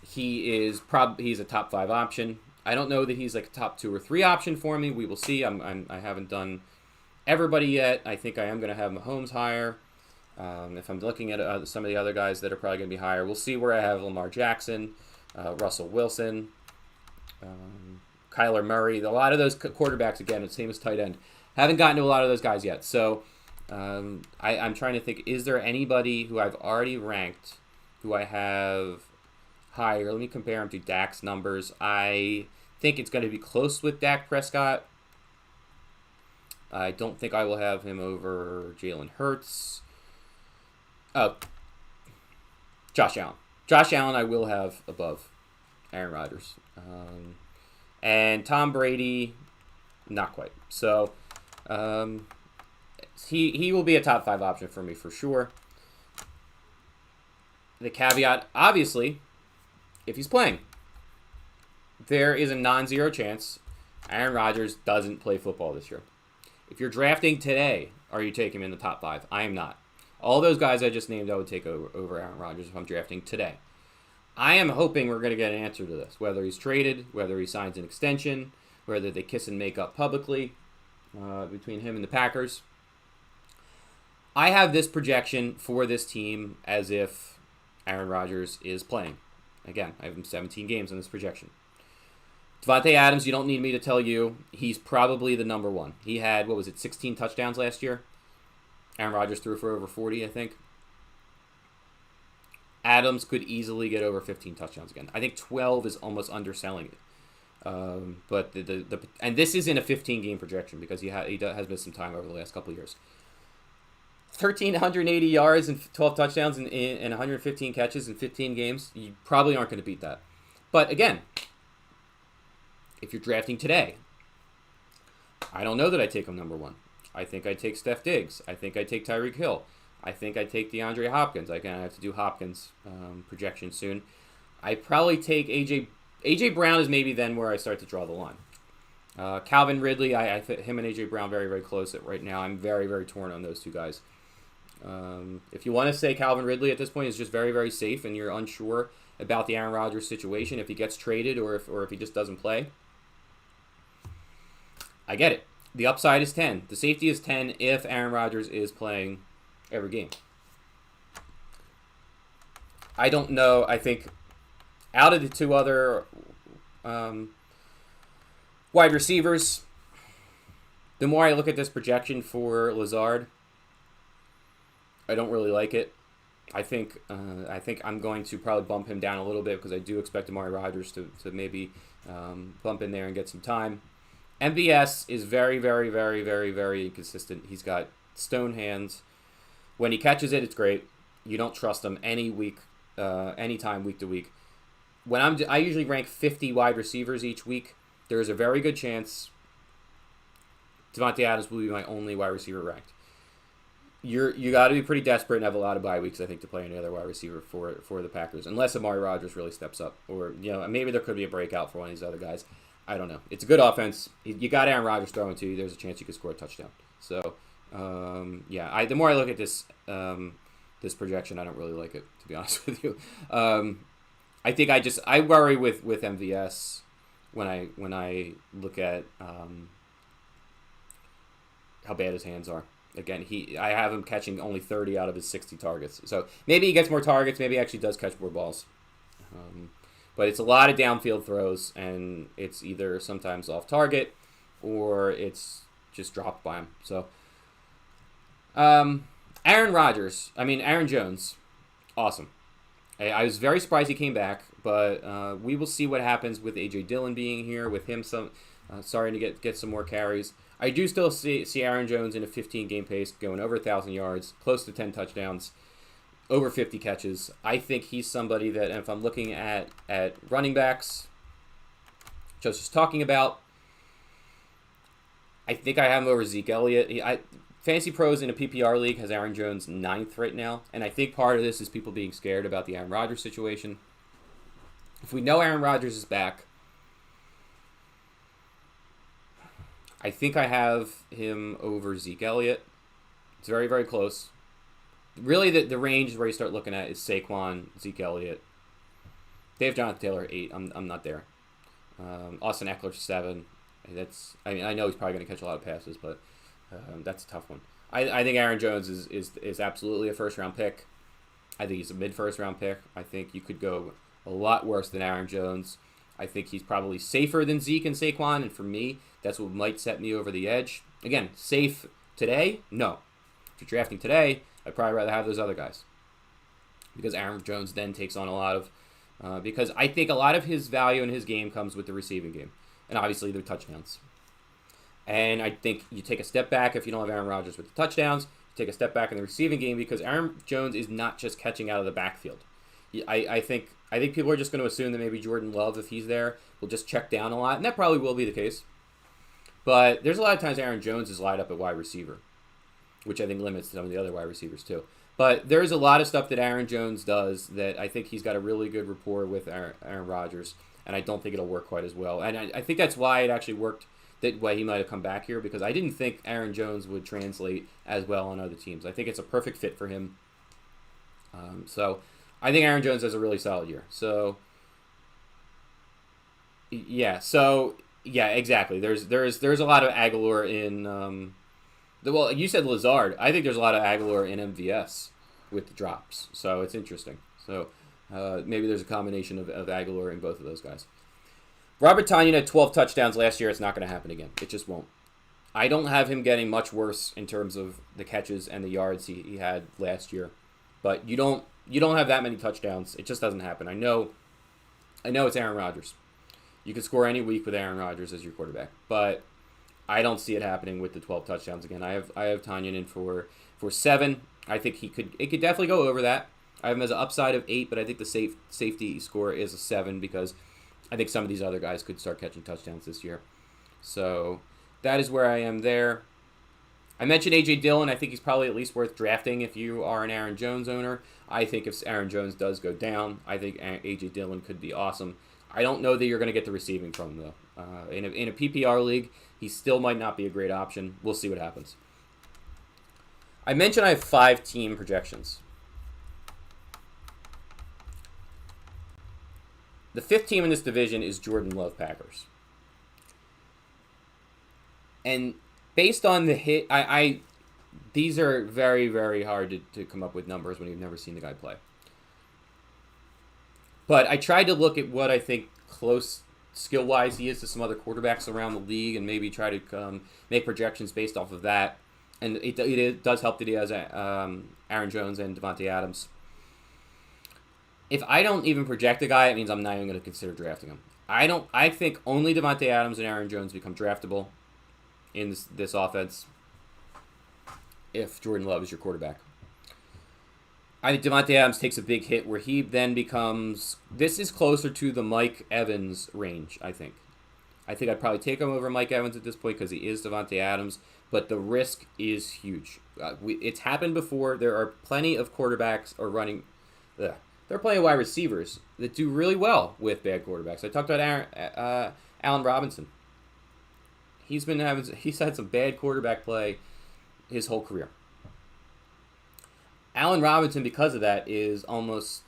he's a top 5 option. I don't know that he's like a top 2 or 3 option for me. We will see. I haven't done everybody yet. I think I am going to have Mahomes higher. If I'm looking at some of the other guys that are probably going to be higher, we'll see where I have Lamar Jackson, Russell Wilson, Kyler Murray. A lot of those quarterbacks, again, the same as tight end. Haven't gotten to a lot of those guys yet. So I'm trying to think, is there anybody who I've already ranked who I have higher? Let me compare them to Dak's numbers. I think it's going to be close with Dak Prescott. I don't think I will have him over Jalen Hurts. Oh, Josh Allen. Josh Allen I will have above Aaron Rodgers. And Tom Brady, not quite. So he will be a top 5 option for me for sure. The caveat, obviously, if he's playing. There is a non-zero chance Aaron Rodgers doesn't play football this year. If you're drafting today, are you taking him in the top 5? I am not. All those guys I just named, I would take over Aaron Rodgers if I'm drafting today. I am hoping we're going to get an answer to this, whether he's traded, whether he signs an extension, whether they kiss and make up publicly between him and the Packers. I have this projection for this team as if Aaron Rodgers is playing. Again, I have him 17 games in this projection. Devontae Adams, you don't need me to tell you, he's probably the number 1. He had, 16 touchdowns last year? Aaron Rodgers threw for over 40, I think. Adams could easily get over 15 touchdowns again. I think 12 is almost underselling it. But and this is in a 15-game projection because he has missed some time over the last couple of years. 1,380 yards and 12 touchdowns and 115 catches in 15 games. You probably aren't going to beat that. But again, if you're drafting today, I don't know that I take him number 1. I think I take Steph Diggs. I think I take Tyreek Hill. I think I take DeAndre Hopkins. I have to do Hopkins projection soon. I probably take AJ Brown is maybe then where I start to draw the line. Calvin Ridley, I fit him and AJ Brown very, very close right now. I'm very, very torn on those two guys. If you want to say Calvin Ridley at this point is just very, very safe and you're unsure about the Aaron Rodgers situation, if he gets traded or if he just doesn't play, I get it. The upside is 10. The safety is 10 if Aaron Rodgers is playing every game. I don't know. I think out of the 2 other wide receivers, the more I look at this projection for Lazard, I don't really like it. I think I'm going to probably bump him down a little bit because I do expect Amari Rodgers to maybe bump in there and get some time. MVS is very, very, very, very, very inconsistent. He's got stone hands. When he catches it, it's great. You don't trust him anytime, week to week. I usually rank 50 wide receivers each week. There is a very good chance Devontae Adams will be my only wide receiver ranked. You got to be pretty desperate and have a lot of bye weeks, I think, to play any other wide receiver for the Packers, unless Amari Rodgers really steps up, or maybe there could be a breakout for one of these other guys. I don't know. It's a good offense. You got Aaron Rodgers throwing to you. There's a chance you could score a touchdown. So, the more I look at this this projection, I don't really like it, to be honest with you. I think I worry with MVS when I look at how bad his hands are. Again, I have him catching only 30 out of his 60 targets. So maybe he gets more targets. Maybe he actually does catch more balls. But it's a lot of downfield throws, and it's either sometimes off target or it's just dropped by him. So, Aaron Jones, awesome. I was very surprised he came back, but we will see what happens with A.J. Dillon being here, with him starting to get some more carries. I do still see Aaron Jones in a 15-game pace, going over 1,000 yards, close to 10 touchdowns, over 50 catches. I think he's somebody that, if I'm looking at running backs, just talking about, I think I have him over Zeke Elliott. Fantasy Pros in a PPR league has Aaron Jones 9th right now, and I think part of this is people being scared about the Aaron Rodgers situation. If we know Aaron Rodgers is back, I think I have him over Zeke Elliott. It's very, very close. Really, the range where you start looking at is Saquon, Zeke Elliott. They have Jonathan Taylor at 8. I'm not there. Austin Eckler 7. I know he's probably going to catch a lot of passes, but that's a tough one. I think Aaron Jones is absolutely a first-round pick. I think he's a mid-first-round pick. I think you could go a lot worse than Aaron Jones. I think he's probably safer than Zeke and Saquon, and for me, that's what might set me over the edge. Again, safe today? No. If you're drafting today, I'd probably rather have those other guys. Because Aaron Jones then takes on a lot of... because I think a lot of his value in his game comes with the receiving game. And obviously the touchdowns. And I think you take a step back if you don't have Aaron Rodgers with the touchdowns. You take a step back in the receiving game because Aaron Jones is not just catching out of the backfield. I think people are just going to assume that maybe Jordan Love, if he's there, will just check down a lot. And that probably will be the case. But there's a lot of times Aaron Jones is lined up at wide receiver, which I think limits some of the other wide receivers too. But there's a lot of stuff that Aaron Jones does that I think he's got a really good rapport with Aaron Rodgers, and I don't think it'll work quite as well. And I think that's why it actually worked that way he might have come back here, because I didn't think Aaron Jones would translate as well on other teams. I think it's a perfect fit for him. So I think Aaron Jones has a really solid year. So yeah, exactly. There's a lot of Aguilar in. Well, you said Lazard. I think there's a lot of Aguilar in MVS with the drops. So it's interesting. So maybe there's a combination of Aguilar in both of those guys. Robert Tonyan had 12 touchdowns last year. It's not going to happen again. It just won't. I don't have him getting much worse in terms of the catches and the yards he had last year. But you don't have that many touchdowns. It just doesn't happen. I know it's Aaron Rodgers. You can score any week with Aaron Rodgers as your quarterback. But I don't see it happening with the 12 touchdowns again. I have Tonyan in for 7. I think it could definitely go over that. I have him as an upside of 8, but I think the safety score is a 7 because I think some of these other guys could start catching touchdowns this year. So that is where I am there. I mentioned A.J. Dillon. I think he's probably at least worth drafting if you are an Aaron Jones owner. I think if Aaron Jones does go down, I think A.J. Dillon could be awesome. I don't know that you're going to get the receiving from him, though. In a PPR league, he still might not be a great option. We'll see what happens. I mentioned I have 5 team projections. The 5th team in this division is Jordan Love Packers. And based on the hit, these are very, very hard to come up with numbers when you've never seen the guy play. But I tried to look at what I think close skill-wise he is to some other quarterbacks around the league and maybe try to make projections based off of that. And it does help that he has Aaron Jones and Davante Adams. If I don't even project a guy, it means I'm not even going to consider drafting him. I think only Davante Adams and Aaron Jones become draftable in this offense if Jordan Love is your quarterback. I think Davante Adams takes a big hit where he then becomes... This is closer to the Mike Evans range, I think. I think I'd probably take him over Mike Evans at this point because he is Davante Adams, but the risk is huge. It's happened before. There are plenty of quarterbacks or running... There are plenty of wide receivers that do really well with bad quarterbacks. I talked about Allen Robinson. He's had some bad quarterback play his whole career. Allen Robinson, because of that, is almost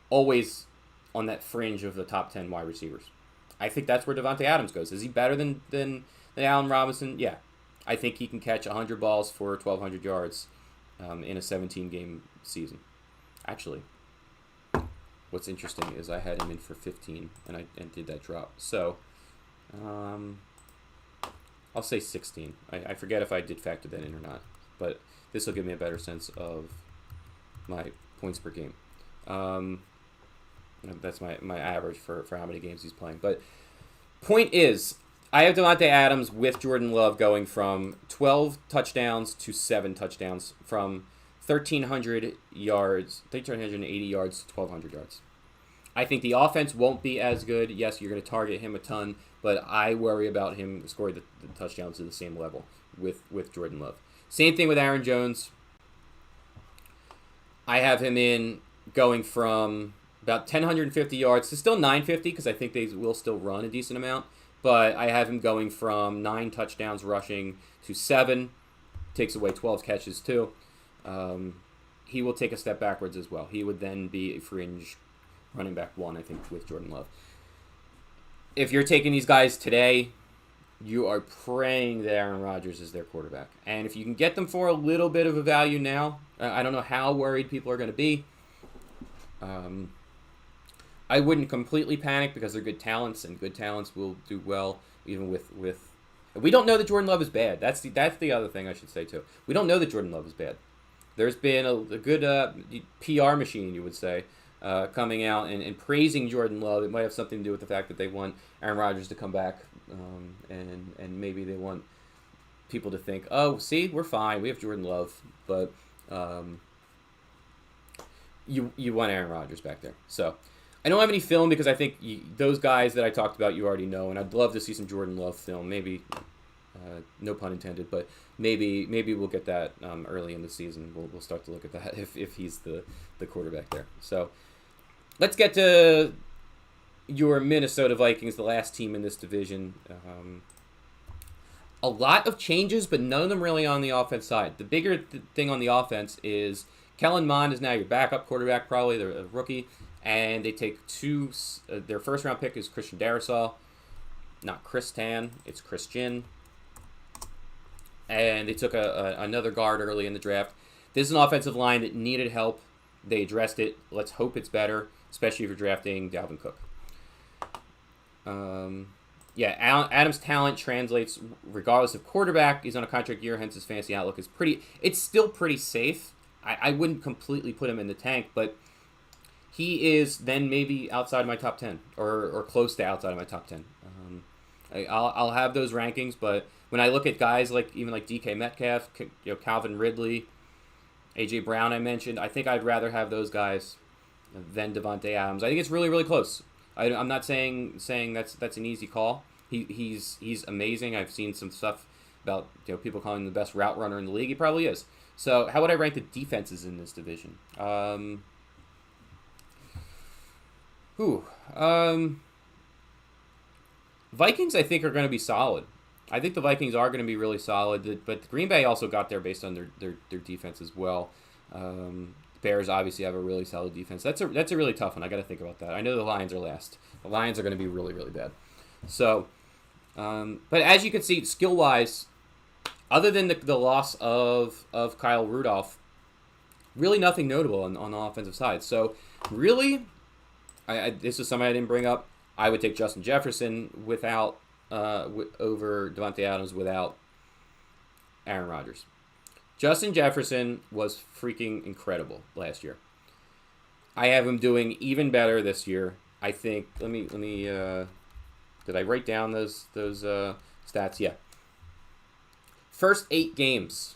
always on that fringe of the top 10 wide receivers. I think that's where Davante Adams goes. Is he better than Allen Robinson? Yeah. I think he can catch 100 balls for 1,200 yards in a 17-game season. Actually, what's interesting is I had him in for 15, and did that drop. So, I'll say 16. I forget if I did factor that in or not, but this will give me a better sense of my points per game. That's my average for how many games he's playing. But point is, I have Davante Adams with Jordan Love going from 12 touchdowns to 7 touchdowns, from 1,380 yards to 1,200 yards. I think the offense won't be as good. Yes, you're going to target him a ton, but I worry about him scoring the touchdowns to the same level. with Jordan Love. Same thing with Aaron Jones. I have him in going from about 1,050 yards to still 950 because I think they will still run a decent amount. But I have him going from 9 touchdowns rushing to 7. Takes away 12 catches too. He will take a step backwards as well. He would then be a fringe running back 1, I think, with Jordan Love. If you're taking these guys today, you are praying that Aaron Rodgers is their quarterback. And if you can get them for a little bit of a value now, I don't know how worried people are going to be. I wouldn't completely panic because they're good talents, and good talents will do well even with. We don't know that Jordan Love is bad. That's the other thing I should say too. We don't know that Jordan Love is bad. There's been a good PR machine, you would say, coming out and praising Jordan Love. It might have something to do with the fact that they want Aaron Rodgers to come back, and maybe they want people to think, oh, see, we're fine. We have Jordan Love, but you want Aaron Rodgers back there. So I don't have any film because I think those guys that I talked about you already know, and I'd love to see some Jordan Love film. Maybe, no pun intended, but maybe we'll get that early in the season. We'll start to look at that if he's the quarterback there. So let's get to your Minnesota Vikings, the last team in this division. A lot of changes, but none of them really on the offense side. The bigger thing on the offense is Kellen Mond is now your backup quarterback, probably. They're a rookie. And they take their first-round pick is Christian Darrisaw. Not Christan, it's Christian. And they took another guard early in the draft. This is an offensive line that needed help. They addressed it. Let's hope it's better, especially if you're drafting Dalvin Cook. Adams' talent translates regardless of quarterback. He's on a contract year, hence his fantasy outlook is it's still pretty safe. I wouldn't completely put him in the tank, but he is then maybe outside of my top 10 or close to outside of my top 10. I'll have those rankings, but when I look at guys like DK Metcalf, Calvin Ridley, A.J. Brown I mentioned, I think I'd rather have those guys than Devontae Adams. I think it's really, really close. I'm not saying that's an easy call. He's amazing. I've seen some stuff about people calling him the best route runner in the league. He probably is. So how would I rank the defenses in this division? Vikings, I think, are going to be solid. I think the Vikings are going to be really solid, but Green Bay also got there based on their defense as well. The Bears obviously have a really solid defense. That's a really tough one. I got to think about that. I know the Lions are last. The Lions are going to be really, really bad. So, but as you can see, skill-wise, other than the loss of Kyle Rudolph, really nothing notable on the offensive side. So, really, this is something I didn't bring up. I would take Justin Jefferson over Devontae Adams without Aaron Rodgers. Justin Jefferson was freaking incredible last year. I have him doing even better this year. I think. Let me. Did I write down those stats? Yeah. First 8 games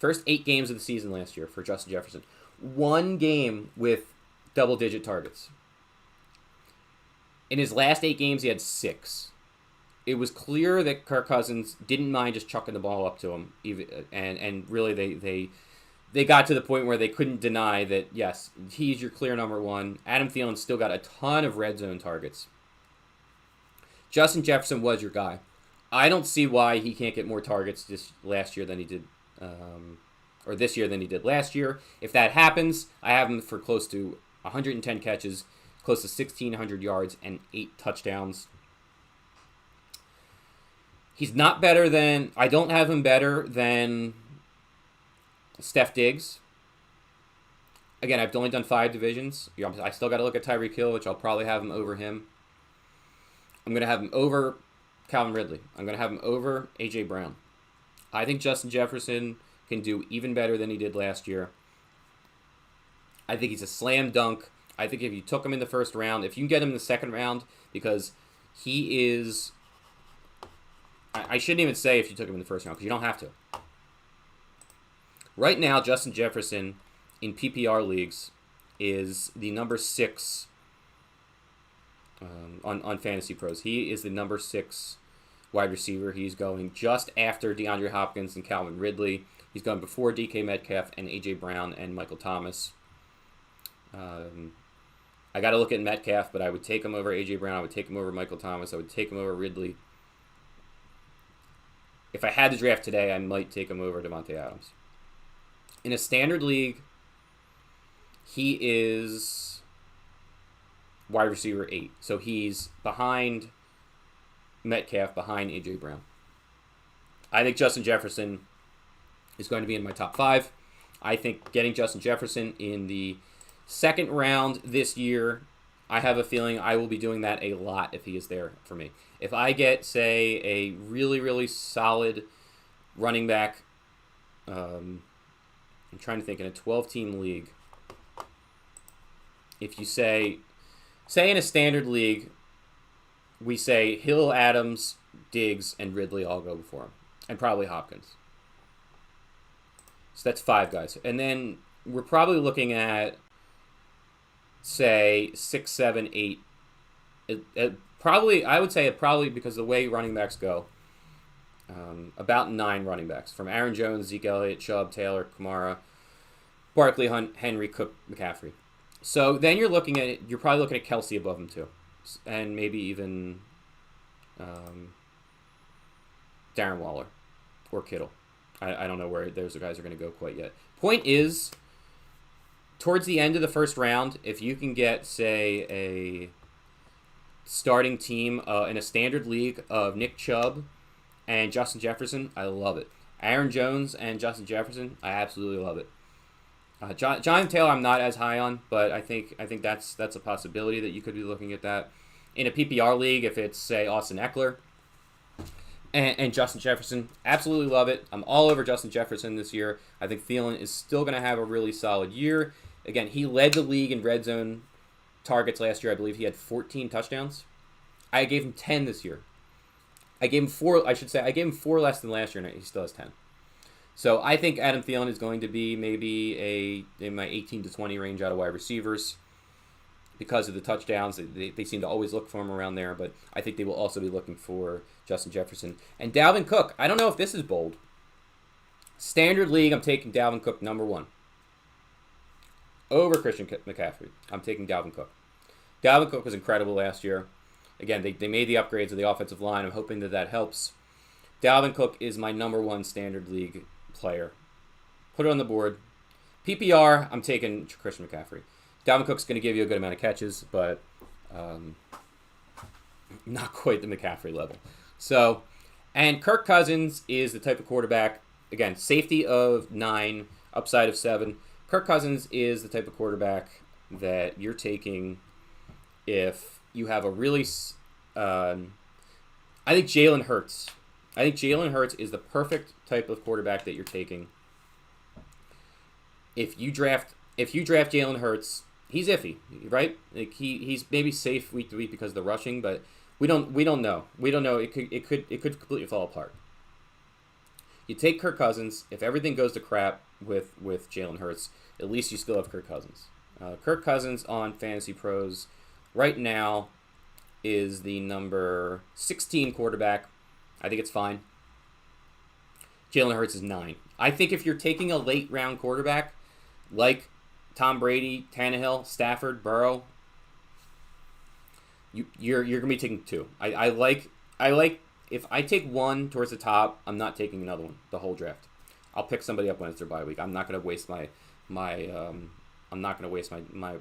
of the season last year for Justin Jefferson. 1 game with double-digit targets. In his last 8 games, he had 6. It was clear that Kirk Cousins didn't mind just chucking the ball up to him, and really they got to the point where they couldn't deny that, yes, he's your clear number 1. Adam Thielen still got a ton of red zone targets. Justin Jefferson was your guy. I don't see why he can't get more targets this year than he did last year. If that happens, I have him for close to 110 catches, close to 1,600 yards, and 8 touchdowns. He's not better than... I don't have him better than Steph Diggs. Again, I've only done 5 divisions. I still got to look at Tyreek Hill, which I'll probably have him over him. I'm going to have him over Calvin Ridley. I'm going to have him over A.J. Brown. I think Justin Jefferson can do even better than he did last year. I think he's a slam dunk. I think if you took him in the first round, if you can get him in the second round, because he is... I shouldn't even say if you took him in the first round, because you don't have to. Right now, Justin Jefferson in PPR leagues is the number 6 on Fantasy Pros. He is the number 6 wide receiver. He's going just after DeAndre Hopkins and Calvin Ridley. He's going before DK Metcalf and A.J. Brown and Michael Thomas. I got to look at Metcalf, but I would take him over A.J. Brown. I would take him over Michael Thomas. I would take him over Ridley. If I had to draft today, I might take him over Devontae Adams. In a standard league, he is wide receiver 8. So he's behind Metcalf, behind A.J. Brown. I think Justin Jefferson is going to be in my top 5. I think getting Justin Jefferson in the second round this year, I have a feeling I will be doing that a lot if he is there for me. If I get, say, a really, really solid running back, I'm trying to think, in a 12-team league, if you say in a standard league, we say Hill, Adams, Diggs, and Ridley all go before him, and probably Hopkins. So that's 5 guys. And then we're probably looking at, say, 6, 7, 8. I would say because the way running backs go, about 9 running backs. From Aaron Jones, Zeke Elliott, Chubb, Taylor, Kamara, Barkley, Hunt, Henry, Cook, McCaffrey. So then you're probably looking at Kelsey above him too. And maybe even Darren Waller or Kittle. I don't know where those guys are going to go quite yet. Point is, towards the end of the first round, if you can get, say, a starting team in a standard league of Nick Chubb and Justin Jefferson, I love it. Aaron Jones and Justin Jefferson, I absolutely love it. Jonathan Taylor, I'm not as high on, but I think that's a possibility that you could be looking at that. In a PPR league, if it's, say, Austin Eckler and Justin Jefferson, absolutely love it. I'm all over Justin Jefferson this year. I think Thielen is still going to have a really solid year. Again, he led the league in red zone targets last year. I believe he had 14 touchdowns. I gave him 10 this year. I gave him 4 less than last year, and he still has 10. So I think Adam Thielen is going to be maybe in my 18 to 20 range out of wide receivers because of the touchdowns. They seem to always look for him around there, but I think they will also be looking for Justin Jefferson. And Dalvin Cook, I don't know if this is bold. Standard league, I'm taking Dalvin Cook number 1. Over Christian McCaffrey, I'm taking Dalvin Cook. Dalvin Cook was incredible last year. Again, they made the upgrades of the offensive line. I'm hoping that helps. Dalvin Cook is my number 1 standard league player. Put it on the board. PPR, I'm taking Christian McCaffrey. Dalvin Cook's going to give you a good amount of catches, but not quite the McCaffrey level. So, and Kirk Cousins is the type of quarterback, again, safety of 9, upside of 7. Kirk Cousins is the type of quarterback that you're taking if you have a really... I think Jalen Hurts. I think Jalen Hurts is the perfect type of quarterback that you're taking. If you draft Jalen Hurts, he's iffy, right? Like he's maybe safe week to week because of the rushing, but we don't know. We don't know. It could completely fall apart. You take Kirk Cousins. If everything goes to crap with Jalen Hurts, at least you still have Kirk Cousins. Kirk Cousins on Fantasy Pros right now is the number 16 quarterback. I think it's fine. Jalen Hurts is 9. I think if you're taking a late round quarterback like Tom Brady, Tannehill, Stafford, Burrow, you're gonna be taking 2. I like if I take 1 towards the top, I'm not taking another one the whole draft. I'll pick somebody up when it's their bye week. I'm not gonna waste my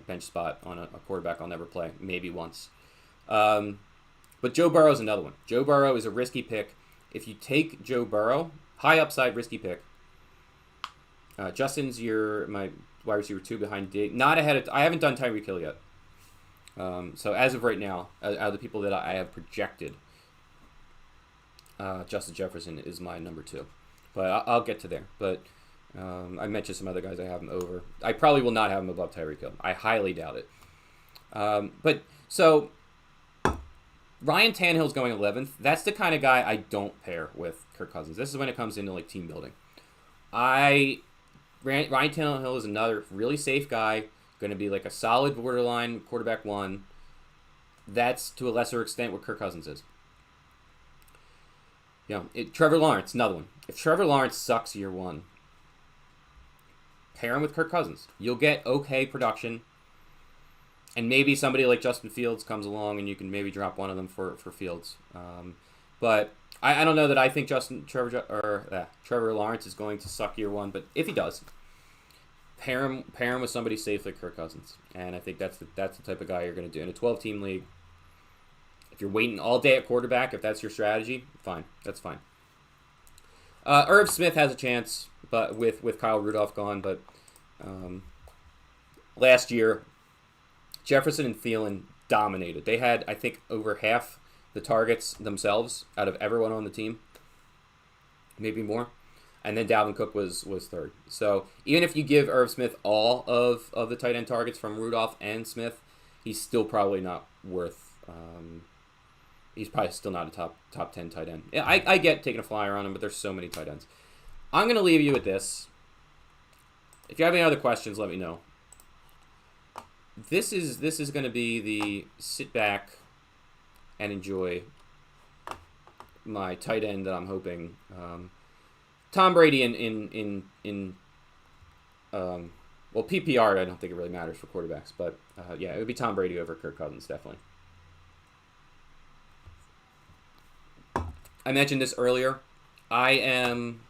bench spot on a quarterback I'll never play, maybe once. But Joe Burrow is another one. Joe Burrow is a risky pick. If you take Joe Burrow, high upside, risky pick. Justin's my wide receiver 2 behind Diggs. Not ahead of... I haven't done Tyreek Hill yet. So as of right now, out of the people that I have projected, Justin Jefferson is my number 2. But I'll get to there. But I mentioned some other guys I have him over. I probably will not have him above Tyreek Hill. I highly doubt it. So Ryan Tannehill's going 11th. That's the kind of guy I don't pair with Kirk Cousins. This is when it comes into like team building. Ryan Tannehill is another really safe guy, going to be like a solid borderline quarterback 1. That's to a lesser extent what Kirk Cousins is. Trevor Lawrence, another one. If Trevor Lawrence sucks year one, pair him with Kirk Cousins. You'll get okay production, and maybe somebody like Justin Fields comes along, and you can maybe drop one of them for Fields. But I don't know that I think Trevor Lawrence is going to suck year one. But if he does, pair him with somebody safe like Kirk Cousins, and I think that's the type of guy you're going to do in a 12-team league. If you're waiting all day at quarterback, if that's your strategy, fine. That's fine. Irv Smith has a chance, but with Kyle Rudolph gone. But last year, Jefferson and Thielen dominated. They had, I think, over half the targets themselves out of everyone on the team, maybe more. And then Dalvin Cook was third. So even if you give Irv Smith all of the tight end targets from Rudolph and Smith, he's still probably not worth. He's probably still not a top 10 tight end. Yeah, I get taking a flyer on him, but there's so many tight ends. I'm going to leave you with this. If you have any other questions, let me know. This is going to be the sit back and enjoy my tight end that I'm hoping. Tom Brady in PPR, I don't think it really matters for quarterbacks, but yeah, it would be Tom Brady over Kirk Cousins, definitely. I mentioned this earlier. I am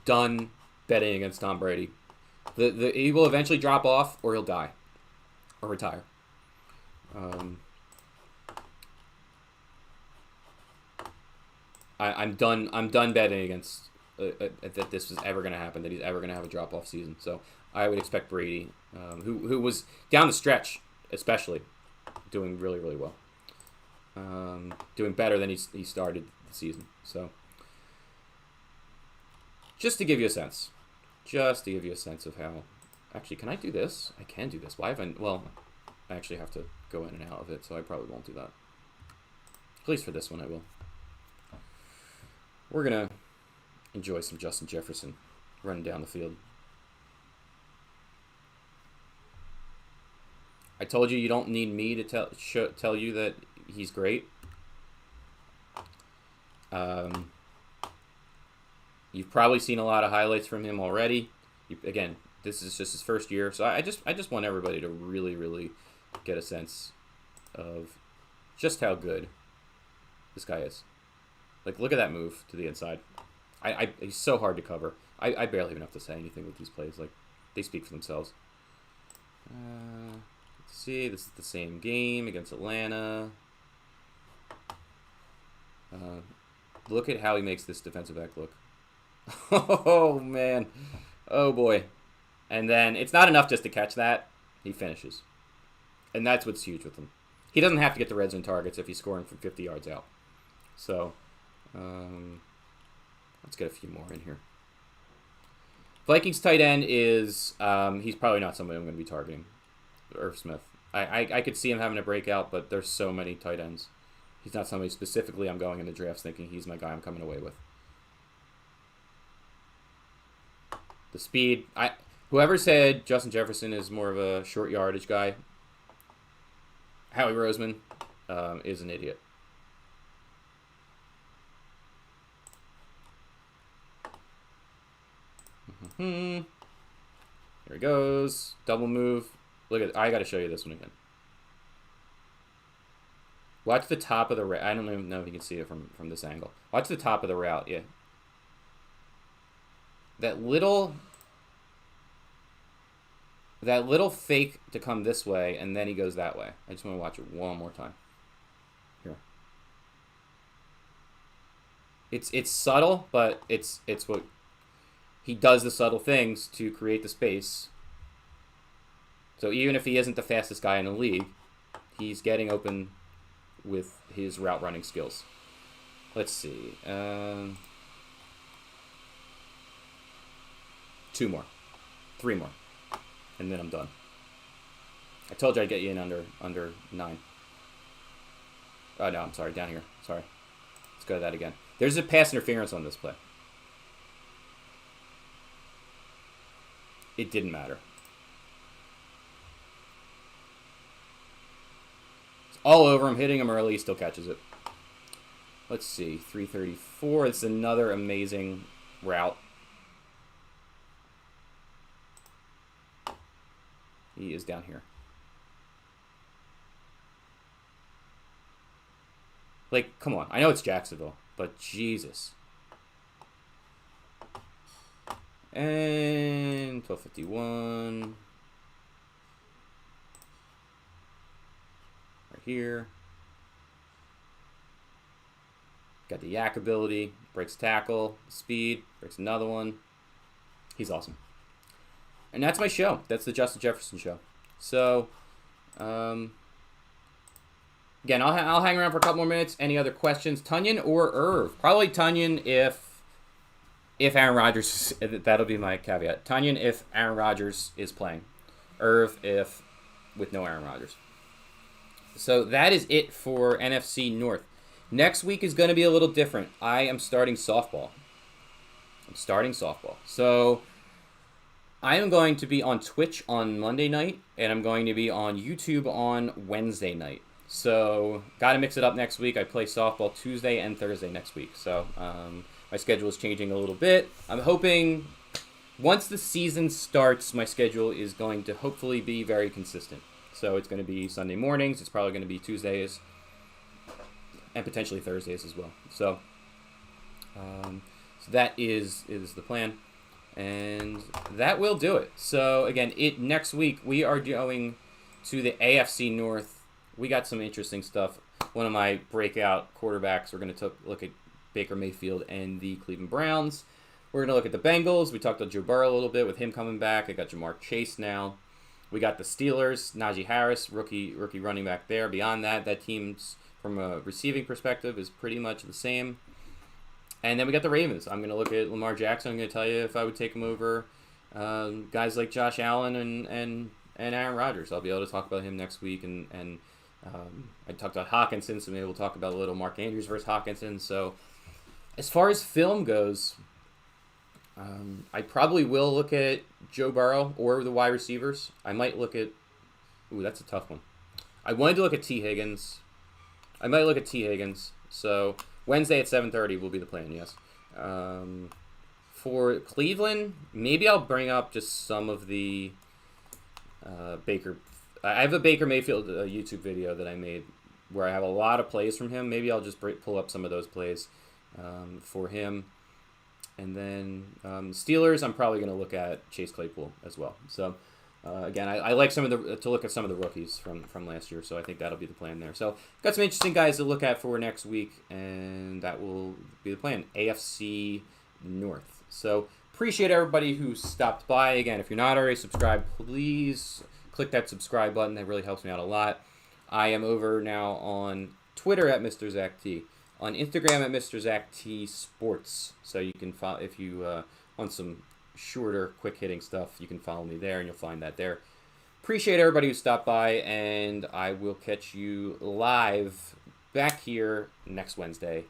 done betting against Tom Brady. He will eventually drop off, or he'll die, or retire. I'm done. I'm done betting against that this is ever going to happen. That he's ever going to have a drop off season. So I would expect Brady, who was down the stretch, especially doing really well, doing better than he started the season. So just to give you a sense, of how. Actually, can I do this? I can do this. Why haven't? Well, I actually have to go in and out of it, so I probably won't do that. At least for this one, I will. We're going to enjoy some Justin Jefferson running down the field. I told you don't need me to tell you that he's great. You've probably seen a lot of highlights from him already. Again, this is just his first year, so I just want everybody to really get a sense of just how good this guy is. Like, look at that move to the inside. He's so hard to cover. I barely even have to say anything with these plays. Like, they speak for themselves. Let's see. This is the same game against Atlanta. Look at how he makes this defensive back look. Oh, man. Oh, boy. And then it's not enough just to catch that. He finishes. And that's what's huge with him. He doesn't have to get the red zone targets if he's scoring from 50 yards out. So, let's get a few more in here. Vikings tight end is, he's probably not somebody I'm going to be targeting. Irv Smith. I could see him having a breakout, but there's so many tight ends. He's not somebody specifically I'm going in the drafts thinking he's my guy I'm coming away with. The speed. Whoever said Justin Jefferson is more of a short yardage guy, Howie Roseman, is an idiot. Here he goes. Double move. Look at. I got to show you this one again. Watch the top of the route. I don't even know if you can see it from this angle. Watch the top of the route. Yeah. That little fake to come this way, and then he goes that way. I just want to watch it one more time. Here. It's subtle, but it's what he does, the subtle things to create the space. So even if he isn't the fastest guy in the league, he's getting open with his route running skills. Let's see. 2 more. 3 more. And then I'm done. I told you I'd get you in under 9. Oh, no, I'm sorry. Down here. Sorry. Let's go to that again. There's a pass interference on this play. It didn't matter. It's all over him, hitting him early. He still catches it. Let's see, 334. It's another amazing route. He is down here. Like, come on. I know it's Jacksonville, but Jesus. And 1251. Right here. Got the yak ability. Breaks tackle. Speed. Breaks another one. He's awesome. And that's my show. That's the Justin Jefferson show. So, again, I'll hang around for a couple more minutes. Any other questions? Tunyon or Irv? Probably Tunyon if Aaron Rodgers, that'll be my caveat. Tunyon if Aaron Rodgers is playing. Irv if with no Aaron Rodgers. So that is it for NFC North. Next week is going to be a little different. I am starting softball. So I am going to be on Twitch on Monday night, and I'm going to be on YouTube on Wednesday night. So got to mix it up next week. I play softball Tuesday and Thursday next week. So my schedule is changing a little bit. I'm hoping once the season starts, my schedule is going to hopefully be very consistent. So it's going to be Sunday mornings. It's probably going to be Tuesdays and potentially Thursdays as well. So, so that is the plan. And that will do it. So again, next week we are going to the AFC North. We got some interesting stuff. One of my breakout quarterbacks, we're going to look at Baker Mayfield and the Cleveland Browns. We're going to look at the Bengals. We talked to Joe Burrow a little bit with him coming back. I got Jamar Chase now. We got the Steelers, Najee Harris, rookie running back there. Beyond that team's, from a receiving perspective, is pretty much the same. And then we got the Ravens. I'm going to look at Lamar Jackson. I'm going to tell you if I would take him over guys like Josh Allen and Aaron Rodgers. I'll be able to talk about him next week. And I talked about Hawkinson, so maybe we'll talk about a little Mark Andrews versus Hawkinson. So as far as film goes, I probably will look at Joe Burrow or the wide receivers. I might look at... Ooh, that's a tough one. I wanted to look at T. Higgins. I might look at T. Higgins. So Wednesday at 7:30 will be the plan, yes. For Cleveland, maybe I'll bring up just some of the Baker... I have a Baker Mayfield YouTube video that I made where I have a lot of plays from him. Maybe I'll just pull up some of those plays for him. And then Steelers, I'm probably going to look at Chase Claypool as well. So again, I like to look at some of the rookies from last year. So I think that'll be the plan there. So got some interesting guys to look at for next week, and that will be the plan. AFC North. So appreciate everybody who stopped by. Again, if you're not already subscribed, please click that subscribe button. That really helps me out a lot. I am over now on Twitter at Mr. Zach T. On Instagram at Mr. Zach T Sports. So you can follow, if you want some shorter, quick hitting stuff, you can follow me there and you'll find that there. Appreciate everybody who stopped by, and I will catch you live back here next Wednesday.